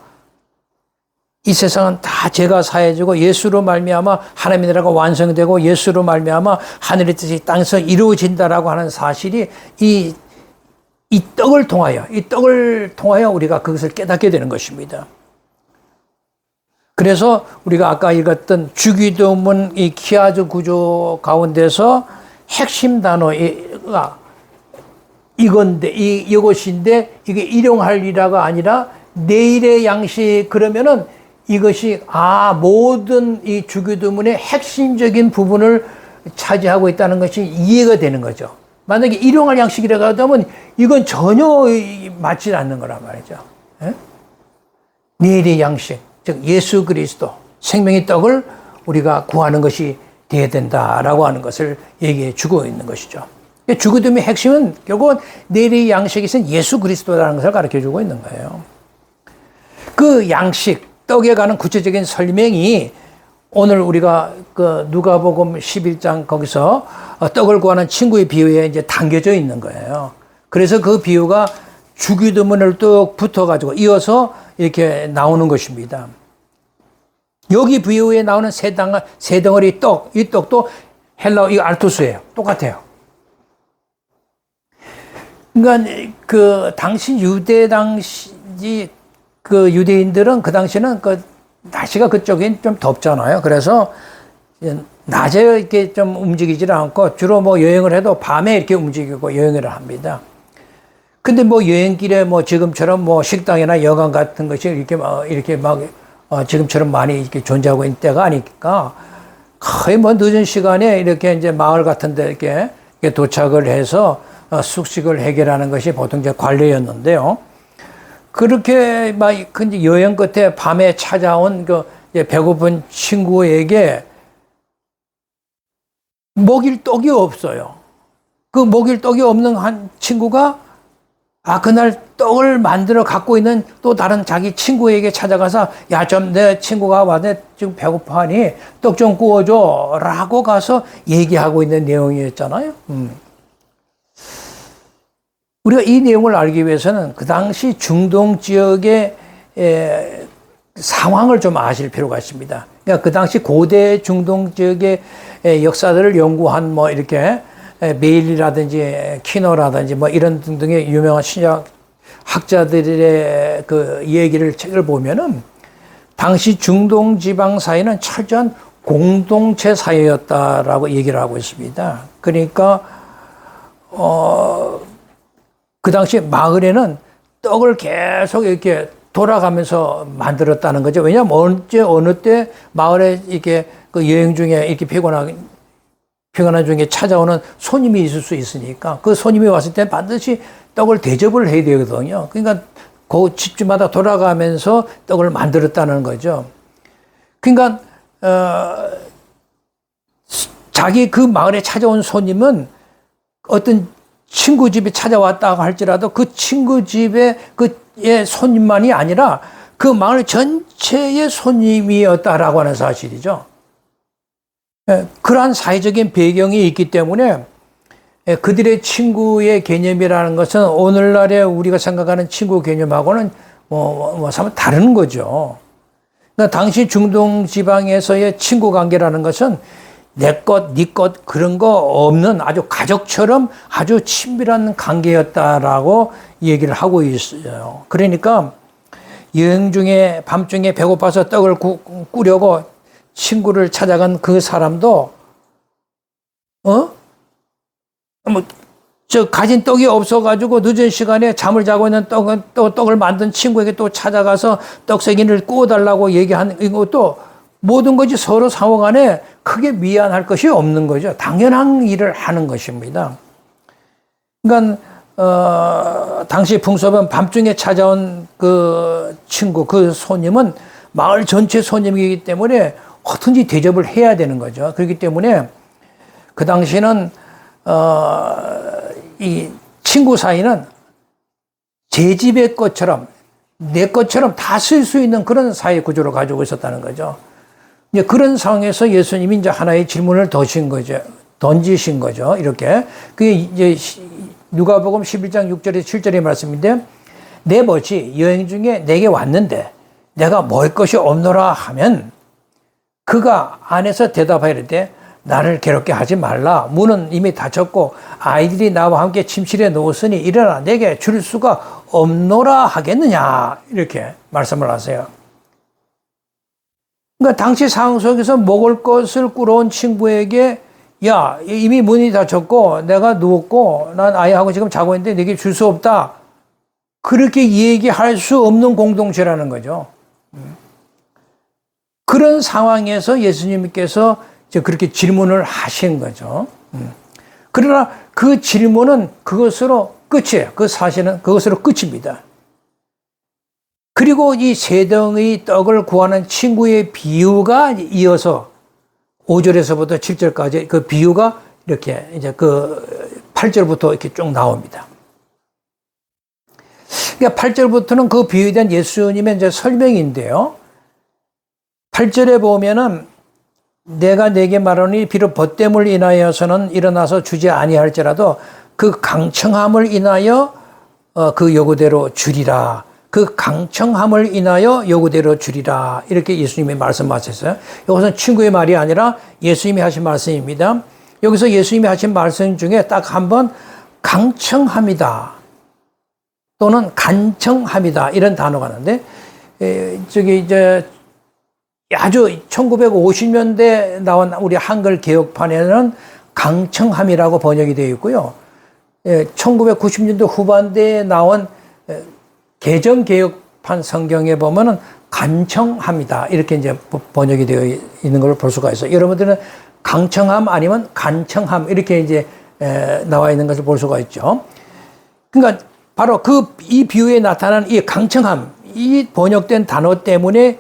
이 세상은 다 죄가 사해지고 예수로 말미암아 하나님의 나라가 완성되고 예수로 말미암아 하늘의 뜻이 땅에서 이루어진다라고 하는 사실이 이 떡을 통하여 우리가 그것을 깨닫게 되는 것입니다. 그래서 우리가 아까 읽었던 주기도문 이 키아즈 구조 가운데서 핵심 단어가 이것인데 이게 일용할리라가 아니라 내일의 양식, 그러면은 이것이 모든 이 주기도문의 핵심적인 부분을 차지하고 있다는 것이 이해가 되는 거죠. 만약에 일용할 양식이라고 하면 이건 전혀 맞지 않는 거란 말이죠. 내일의 양식, 즉 예수 그리스도 생명의 떡을 우리가 구하는 것이 되어야 된다라고 하는 것을 얘기해 주고 있는 것이죠. 주기도문의 핵심은 결국은 내일의 양식이 있은 예수 그리스도라는 것을 가르쳐 주고 있는 거예요. 그 양식, 떡에 관한 구체적인 설명이 오늘 우리가 그 누가복음 11장 거기서 떡을 구하는 친구의 비유에 이제 담겨져 있는 거예요. 그래서 그 비유가 주기도문을 뚝 붙어가지고 이어서 이렇게 나오는 것입니다. 여기 비유에 나오는 세 덩어리 떡, 이 떡도 헬라어 이 알토스예요. 똑같아요. 그러니까 그 당시 그 유대인들은 그 당시는 그 날씨가 그쪽엔 좀 덥잖아요. 그래서 낮에 이렇게 좀 움직이질 않고 주로 뭐 여행을 해도 밤에 이렇게 움직이고 여행을 합니다. 근데 뭐 여행길에 뭐 지금처럼 뭐 식당이나 여관 같은 것이 이렇게 막 지금처럼 많이 이렇게 존재하고 있는 때가 아니니까 거의 뭐 늦은 시간에 이렇게 이제 마을 같은 데 이렇게 도착을 해서 숙식을 해결하는 것이 보통 이제 관례였는데요. 그렇게 막 근데 여행 끝에 밤에 찾아온 그 배고픈 친구에게 먹일 떡이 없어요. 그 먹일 떡이 없는 한 친구가 그날 떡을 만들어 갖고 있는 또 다른 자기 친구에게 찾아가서, 야, 좀 내 친구가 와서 지금 배고파하니 떡 좀 구워줘. 라고 가서 얘기하고 있는 내용이었잖아요. 우리가 이 내용을 알기 위해서는 그 당시 중동 지역의 상황을 좀 아실 필요가 있습니다. 그러니까 그 당시 고대 중동 지역의 역사들을 연구한 뭐 이렇게 메일이라든지 키너라든지 뭐 이런 등등의 유명한 신약 학자들의 그 얘기를 책을 보면은 당시 중동 지방 사회는 철저한 공동체 사회였다라고 얘기를 하고 있습니다. 그러니까 그 당시 마을에는 떡을 계속 이렇게 돌아가면서 만들었다는 거죠. 왜냐하면 언제 어느 때 마을에 이렇게 그 여행 중에 이렇게 피곤한 중에 찾아오는 손님이 있을 수 있으니까 그 손님이 왔을 때 반드시 떡을 대접을 해야 되거든요. 그러니까 그 집집마다 돌아가면서 떡을 만들었다는 거죠. 그러니까 자기 그 마을에 찾아온 손님은 어떤 친구 집에 찾아왔다고 할지라도 그 친구 집의 그의 손님만이 아니라 그 마을 전체의 손님이었다라고 하는 사실이죠. 그러한 사회적인 배경이 있기 때문에 그들의 친구의 개념이라는 것은 오늘날에 우리가 생각하는 친구 개념하고는 사실 다른 거죠. 그러니까 당시 중동 지방에서의 친구 관계라는 것은 내 것, 네 것 그런 거 없는 아주 가족처럼 아주 친밀한 관계였다라고 얘기를 하고 있어요. 그러니까 여행 중에 밤중에 배고파서 떡을 꾸려고 친구를 찾아간 그 사람도 가진 떡이 없어가지고 늦은 시간에 잠을 자고 있는 떡을 만든 친구에게 또 찾아가서 떡새기를 구워달라고 얘기하는 이것도 모든 것이 서로 상호간에 크게 미안할 것이 없는 거죠. 당연한 일을 하는 것입니다. 그러니까 당시 풍습은 밤중에 찾아온 그 친구, 그 손님은 마을 전체 손님이기 때문에 어떻게 대접을 해야 되는 거죠. 그렇기 때문에 그 당시는 이 친구 사이는 제 집의 것처럼 내 것처럼 다 쓸 수 있는 그런 사회 구조를 가지고 있었다는 거죠. 이제 그런 상황에서 예수님이 이제 하나의 질문을 던지신 거죠. 이렇게. 그게 이제 누가복음 11장 6절에서 7절의 말씀인데, 내 벗이 여행 중에 내게 왔는데 내가 먹을 것이 없노라 하면 그가 안에서 대답하여 이르되 나를 괴롭게 하지 말라. 문은 이미 닫혔고 아이들이 나와 함께 침실에 누웠으니 일어나 내게 줄 수가 없노라 하겠느냐. 이렇게 말씀을 하세요. 그러니까 당시 상황 속에서 먹을 것을 꾸러온 친구에게 야, 이미 문이 닫혔고 내가 누웠고 난 아이하고 지금 자고 있는데 내게 줄 수 없다. 그렇게 얘기할 수 없는 공동체라는 거죠. 그런 상황에서 예수님께서 그렇게 질문을 하신 거죠. 그러나 그 질문은 그것으로 끝이에요. 그 사실은 그것으로 끝입니다. 그리고 이 세 덩이 떡을 구하는 친구의 비유가 이어서 5절에서부터 7절까지 그 비유가 이렇게 이제 그 8절부터 이렇게 쭉 나옵니다. 그러니까 8절부터는 그 비유에 대한 예수님의 이제 설명인데요. 8절에 보면은 내가 네게 말하니 비록 벗됨을 인하여서는 일어나서 주지 아니할지라도 그 강청함을 인하여 그 요구대로 주리라. 그 강청함을 인하여 요구대로 주리라. 이렇게 예수님이 말씀하셨어요. 이것은 친구의 말이 아니라 예수님이 하신 말씀입니다. 여기서 예수님이 하신 말씀 중에 딱 한 번 강청함이다 또는 간청함이다 이런 단어가 나는데 이제 아주 1950년대 나온 우리 한글 개혁판에는 강청함이라고 번역이 되어 있고요. 1990년대 후반대에 나온 개정개혁판 성경에 보면은 간청함이다. 이렇게 이제 번역이 되어 있는 걸 볼 수가 있어요. 여러분들은 강청함 아니면 간청함 이렇게 이제 나와 있는 것을 볼 수가 있죠. 그러니까 바로 이 비유에 나타난 이 강청함, 이 번역된 단어 때문에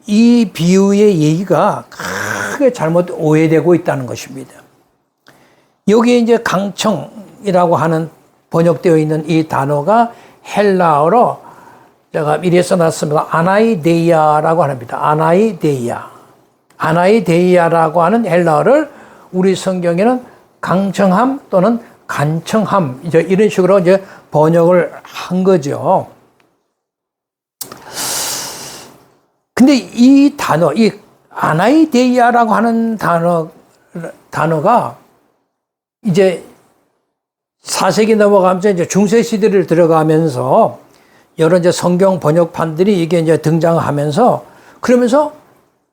이 비유의 얘기가 크게 잘못 오해되고 있다는 것입니다. 여기에 이제 강청이라고 하는 번역되어 있는 이 단어가 헬라어로 제가 미리 써놨습니다. 아나이데이아라고 합니다. 아나이데이아. 아나이데이아라고 하는 헬라어를 우리 성경에는 강청함 또는 간청함 이런 식으로 이제 번역을 한 거죠. 근데 이 단어, 이 아나이데이아라고 하는 단어가 이제 4세기 넘어가면서 이제 중세 시대를 들어가면서 여러 이제 성경 번역판들이 이게 이제 등장하면서 그러면서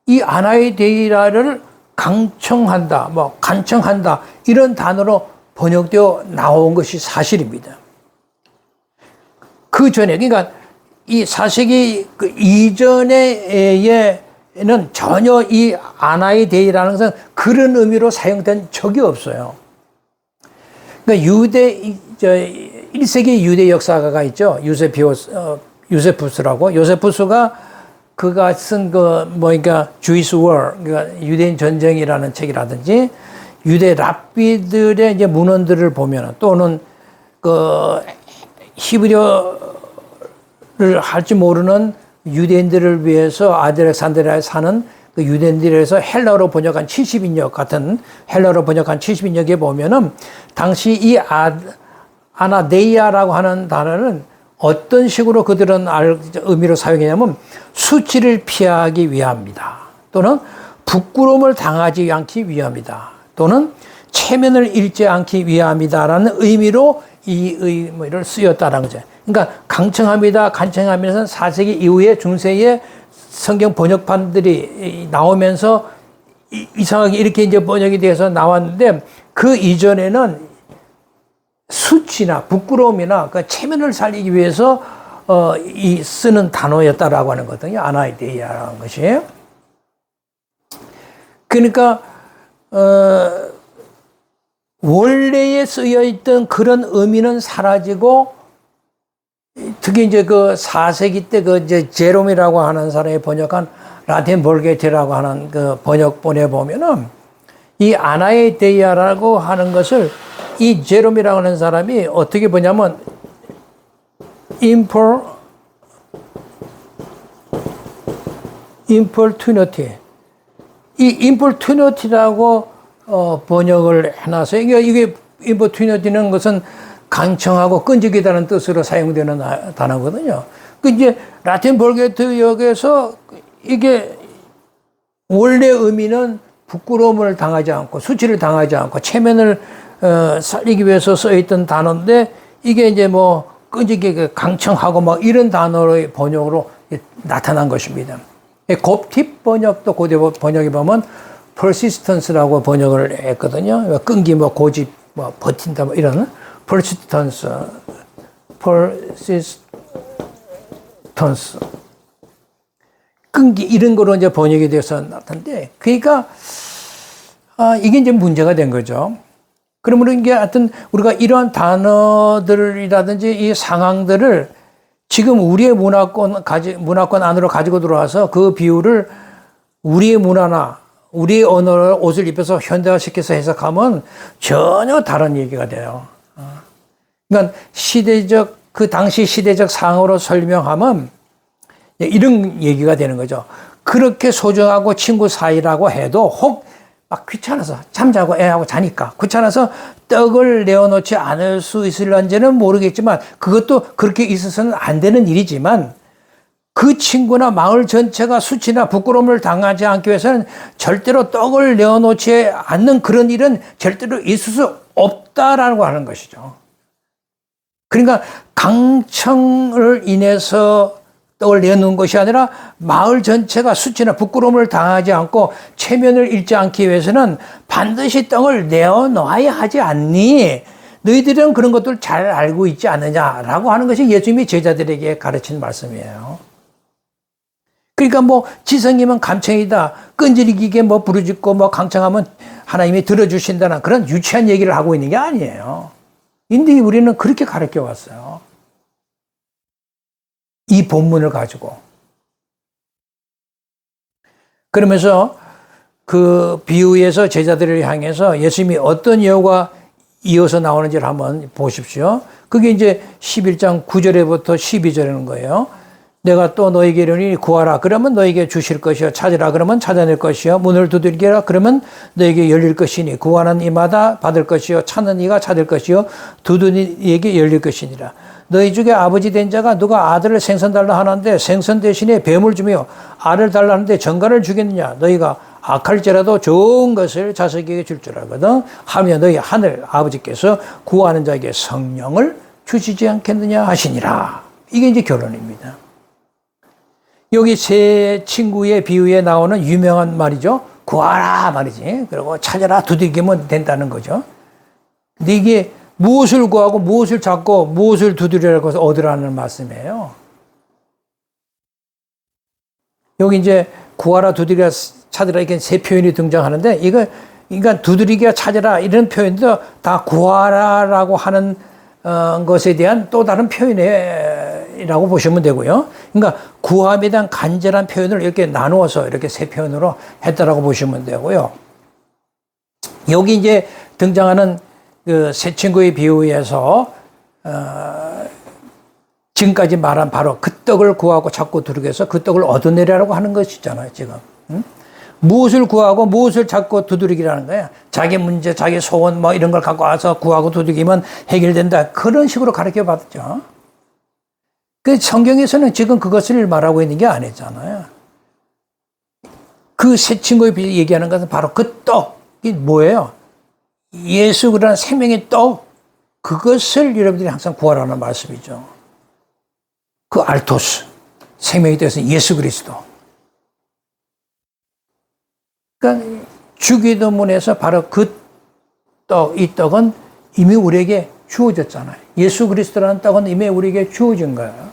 이 아나이데이아를 강청한다, 뭐 간청한다 이런 단어로 번역되어 나온 것이 사실입니다. 그 전에 그러니까 이 4세기 그 이전에는 전혀 이 아나이데이라는 것은 그런 의미로 사용된 적이 없어요. 그러니까 1세기 유대 역사가가 있죠. 요세푸스라고. 요세푸스가 그가 쓴 그러니까 Jewish War, 그러니까 유대인 전쟁이라는 책이라든지 유대 랍비들의 이제 문헌들을 보면 또는 그 히브리어를 할지 모르는 유대인들을 위해서 아들렉산드리아에 사는 그 유대인들에서 헬라어로 번역한 70인역 같은 헬라어로 번역한 70인역에 보면은 당시 이 아나데이아라고 하는 단어는 어떤 식으로 그들은 의미로 사용했냐면 수치를 피하기 위함이다. 또는 부끄러움을 당하지 않기 위함이다. 또는 체면을 잃지 않기 위함이다라는 의미로 이 의미를 쓰였다는 거죠. 그러니까 강청함이다, 간청함이라는 4세기 이후에 중세의 성경 번역판들이 나오면서 이상하게 이렇게 이제 번역이 돼서 나왔는데 그 이전에는 수치나 부끄러움이나 그 체면을 살리기 위해서 이 쓰는 단어였다라고 하는 거거든요. 아나이데이아라는 것이. 그러니까 원래에 쓰여 있던 그런 의미는 사라지고 특히 이제 그 4세기 때 그 이제 제롬이라고 하는 사람이 번역한 라틴 볼게트라고 하는 그 번역본에 보면은 이 아나이데이아라고 하는 것을 이 제롬이라고 하는 사람이 어떻게 보냐면 importunity 이 importunity라고 번역을 해놨어요. 이게 importunity는 것은 강청하고 끈질기다는 뜻으로 사용되는 단어거든요. 그 이제 라틴 볼게트역에서 이게 원래 의미는 부끄러움을 당하지 않고 수치를 당하지 않고 체면을 살리기 위해서 써있던 단어인데 이게 이제 뭐 끈질기게 강청하고 뭐 이런 단어의 번역으로 나타난 것입니다. 곱팁 번역도 고대 번역에 보면 persistence라고 번역을 했거든요. 끈기 뭐 고집 뭐 버틴다 뭐 이런 persistence 끈기 이런 거로 이제 번역이 돼서 나타났는데 그러니까 이게 이제 문제가 된 거죠. 그러면 이게 하여튼 우리가 이러한 단어들이라든지 이 상황들을 지금 우리의 문화권 안으로 가지고 들어와서 그 비유를 우리의 문화나 우리의 언어로 옷을 입혀서 현대화시켜서 해석하면 전혀 다른 얘기가 돼요. 그러니까 그 당시 시대적 상황으로 설명하면 이런 얘기가 되는 거죠. 그렇게 소중하고 친구 사이라고 해도 혹 막 귀찮아서 잠자고 애하고 자니까 귀찮아서 떡을 내어놓지 않을 수 있을런지는 모르겠지만 그것도 그렇게 있어서는 안 되는 일이지만 그 친구나 마을 전체가 수치나 부끄러움을 당하지 않기 위해서는 절대로 떡을 내어놓지 않는 그런 일은 절대로 있을 수 없다라고 하는 것이죠. 그러니까 강청을 인해서 떡을 내놓는 것이 아니라 마을 전체가 수치나 부끄러움을 당하지 않고 체면을 잃지 않기 위해서는 반드시 떡을 내어놓아야 하지 않니? 너희들은 그런 것들 잘 알고 있지 않느냐라고 하는 것이 예수님이 제자들에게 가르친 말씀이에요. 그러니까 뭐 지성이면 감청이다, 끈질기게 뭐 부르짖고 뭐 강청하면 하나님이 들어주신다는 그런 유치한 얘기를 하고 있는 게 아니에요. 근데 우리는 그렇게 가르쳐 왔어요. 이 본문을 가지고. 그러면서 그 비유에서 제자들을 향해서 예수님이 어떤 예화가 이어서 나오는지를 한번 보십시오. 그게 이제 11장 9절에부터 12절이라는 거예요. 내가 또 너에게 이르니 구하라 그러면 너에게 주실 것이요 찾으라 그러면 찾아낼 것이요 문을 두들기라 그러면 너에게 열릴 것이니 구하는 이마다 받을 것이요 찾는 이가 찾을 것이요 두드리는 이에게 열릴 것이니라. 너희 중에 아버지 된 자가 누가 아들을 생선 달라 하는데 생선 대신에 뱀을 주며 알을 달라 하는데 정갈을 주겠느냐. 너희가 악할지라도 좋은 것을 자식에게 줄 줄 알거든 하며 너희 하늘 아버지께서 구하는 자에게 성령을 주시지 않겠느냐 하시니라. 이게 이제 결론입니다. 여기 세 친구의 비유에 나오는 유명한 말이죠. 구하라 말이지. 그리고 찾아라 두들기면 된다는 거죠. 근데 이게 무엇을 구하고 무엇을 찾고 무엇을 두드리라고 해서 얻으라는 말씀이에요. 여기 이제 구하라 두드리라 찾으라 이렇게 세 표현이 등장하는데 이거 그러니까 두드리기와 찾아라 이런 표현도 다 구하라라고 하는 것에 대한 또 다른 표현이라고 보시면 되고요. 그러니까 구함에 대한 간절한 표현을 이렇게 나누어서 이렇게 세 표현으로 했다라고 보시면 되고요. 여기 이제 등장하는 그 세 친구의 비유에서 지금까지 말한 바로 그 떡을 구하고 찾고 두르게 해서 그 떡을 얻어내라고 하는 것이잖아요, 지금. 응? 무엇을 구하고 무엇을 찾고 두드리기라는 거야. 자기 문제, 자기 소원 뭐 이런 걸 갖고 와서 구하고 두드리면 해결된다. 그런 식으로 가르쳐 받았죠. 그 성경에서는 지금 그것을 말하고 있는 게 아니잖아요. 그 세 친구의 비유 얘기하는 것은 바로 그 떡이 뭐예요? 예수 그라는 생명의 떡. 그것을 여러분들이 항상 구하라는 말씀이죠. 그 알토스. 생명의 떡에서 예수 그리스도. 그러니까 주기도문에서 바로 그 떡, 이 떡은 이미 우리에게 주어졌잖아요. 예수 그리스도라는 떡은 이미 우리에게 주어진 거예요.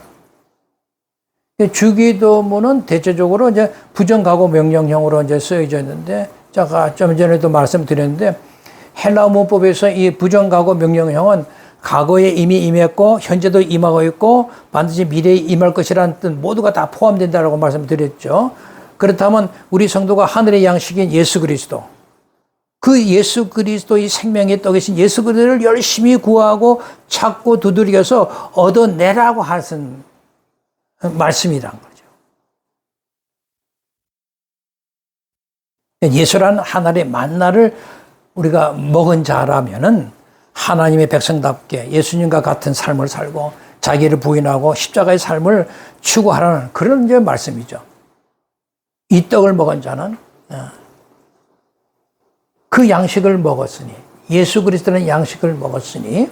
주기도문은 대체적으로 이제 부정가고 명령형으로 이제 쓰여져 있는데, 제가 좀 전에도 말씀드렸는데, 헬라어 문법에서 이 부정가고 명령형은 과거에 이미 임했고, 현재도 임하고 있고, 반드시 미래에 임할 것이라는 뜻 모두가 다 포함된다라고 말씀드렸죠. 그렇다면 우리 성도가 하늘의 양식인 예수 그리스도, 그 예수 그리스도의 생명의 떡이신 예수 그리스도를 열심히 구하고 찾고 두드려서 얻어내라고 하신 말씀이란 거죠. 예수라는 하나의 만나를 우리가 먹은 자라면은 하나님의 백성답게 예수님과 같은 삶을 살고 자기를 부인하고 십자가의 삶을 추구하라는 그런 이제 말씀이죠. 이 떡을 먹은 자는 그 양식을 먹었으니, 예수 그리스도는 양식을 먹었으니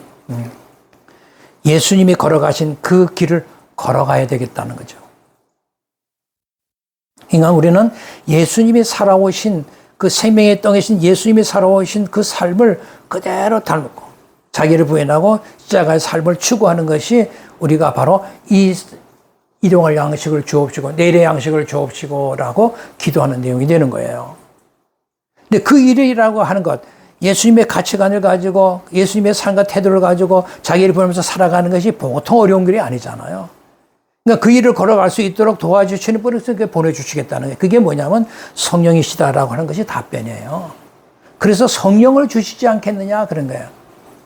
예수님이 걸어가신 그 길을 걸어가야 되겠다는 거죠. 그러니까 우리는 예수님이 살아오신 그 생명의 떡이신 예수님이 살아오신 그 삶을 그대로 닮고 자기를 부인하고 십자가의 삶을 추구하는 것이 우리가 바로 이 일용할 양식을 주옵시고 내일의 양식을 주옵시고라고 기도하는 내용이 되는 거예요. 근데 그 일이라고 하는 것, 예수님의 가치관을 가지고 예수님의 삶과 태도를 가지고 자기를 보면서 살아가는 것이 보통 어려운 길이 아니잖아요. 그러니까 그 일을 걸어갈 수 있도록 도와주시는 분을 보내주시겠다는 거예요. 그게 뭐냐면 성령이시다라고 하는 것이 답변이에요. 그래서 성령을 주시지 않겠느냐 그런 거예요.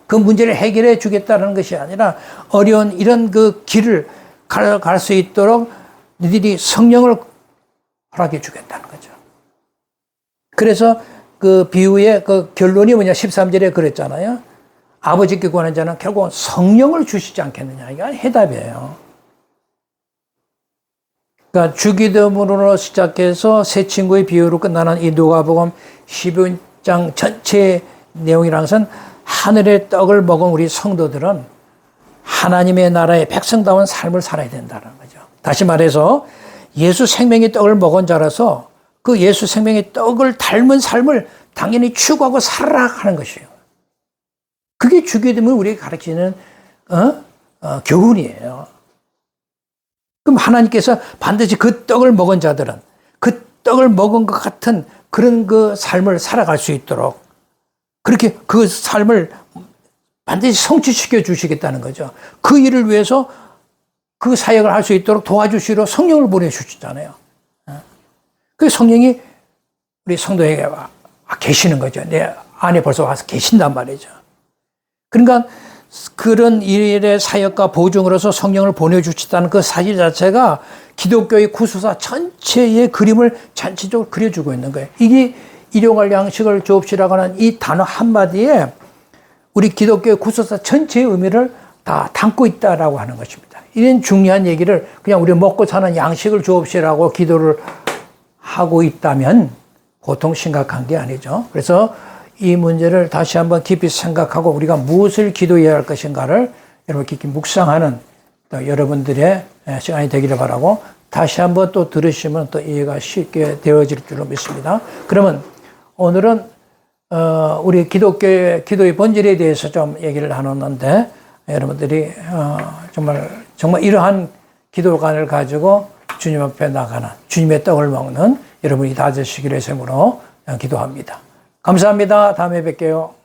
그 문제를 해결해 주겠다는 것이 아니라 어려운 이런 그 길을 갈 수 있도록 너희들이 성령을 허락해 주겠다는 거죠. 그래서 그 비유의 그 결론이 뭐냐 13절에 그랬잖아요. 아버지께 구하는 자는 결국은 성령을 주시지 않겠느냐. 이게 해답이에요. 그러니까 주기도문으로 시작해서 세 친구의 비유로 끝나는 이 누가복음 12장 전체 내용이라는 것은 하늘의 떡을 먹은 우리 성도들은 하나님의 나라의 백성다운 삶을 살아야 된다는 거죠. 다시 말해서 예수 생명의 떡을 먹은 자라서 그 예수 생명의 떡을 닮은 삶을 당연히 추구하고 살아라 하는 것이에요. 그게 주기도문이 우리에게 가르치는 교훈이에요. 그럼 하나님께서 반드시 그 떡을 먹은 자들은 그 떡을 먹은 것 같은 그런 그 삶을 살아갈 수 있도록 그렇게 그 삶을 반드시 성취시켜 주시겠다는 거죠. 그 일을 위해서 그 사역을 할 수 있도록 도와주시러 성령을 보내주시잖아요. 그 성령이 우리 성도에게 계시는 거죠. 내 안에 벌써 와서 계신단 말이죠. 그러니까 그런 일의 사역과 보증으로서 성령을 보내주셨다는 그 사실 자체가 기독교의 구수사 전체의 그림을 전체적으로 그려주고 있는 거예요. 이게 일용할 양식을 주옵시라고 하는 이 단어 한마디에 우리 기독교의 구수사 전체의 의미를 다 담고 있다라고 하는 것입니다. 이런 중요한 얘기를 그냥 우리 먹고 사는 양식을 주옵시라고 기도를 하고 있다면 보통 심각한 게 아니죠. 그래서 이 문제를 다시 한번 깊이 생각하고 우리가 무엇을 기도해야 할 것인가를 여러분 깊이 묵상하는 또 여러분들의 시간이 되기를 바라고 다시 한번 또 들으시면 또 이해가 쉽게 되어질 줄로 믿습니다. 그러면 오늘은 우리 기독교의 기도의 본질에 대해서 좀 얘기를 나눴는데 여러분들이 정말 이러한 기도관을 가지고 주님 앞에 나가는 주님의 떡을 먹는 여러분이 다 되시기를 sem으로 기도합니다. 감사합니다. 다음에 뵐게요.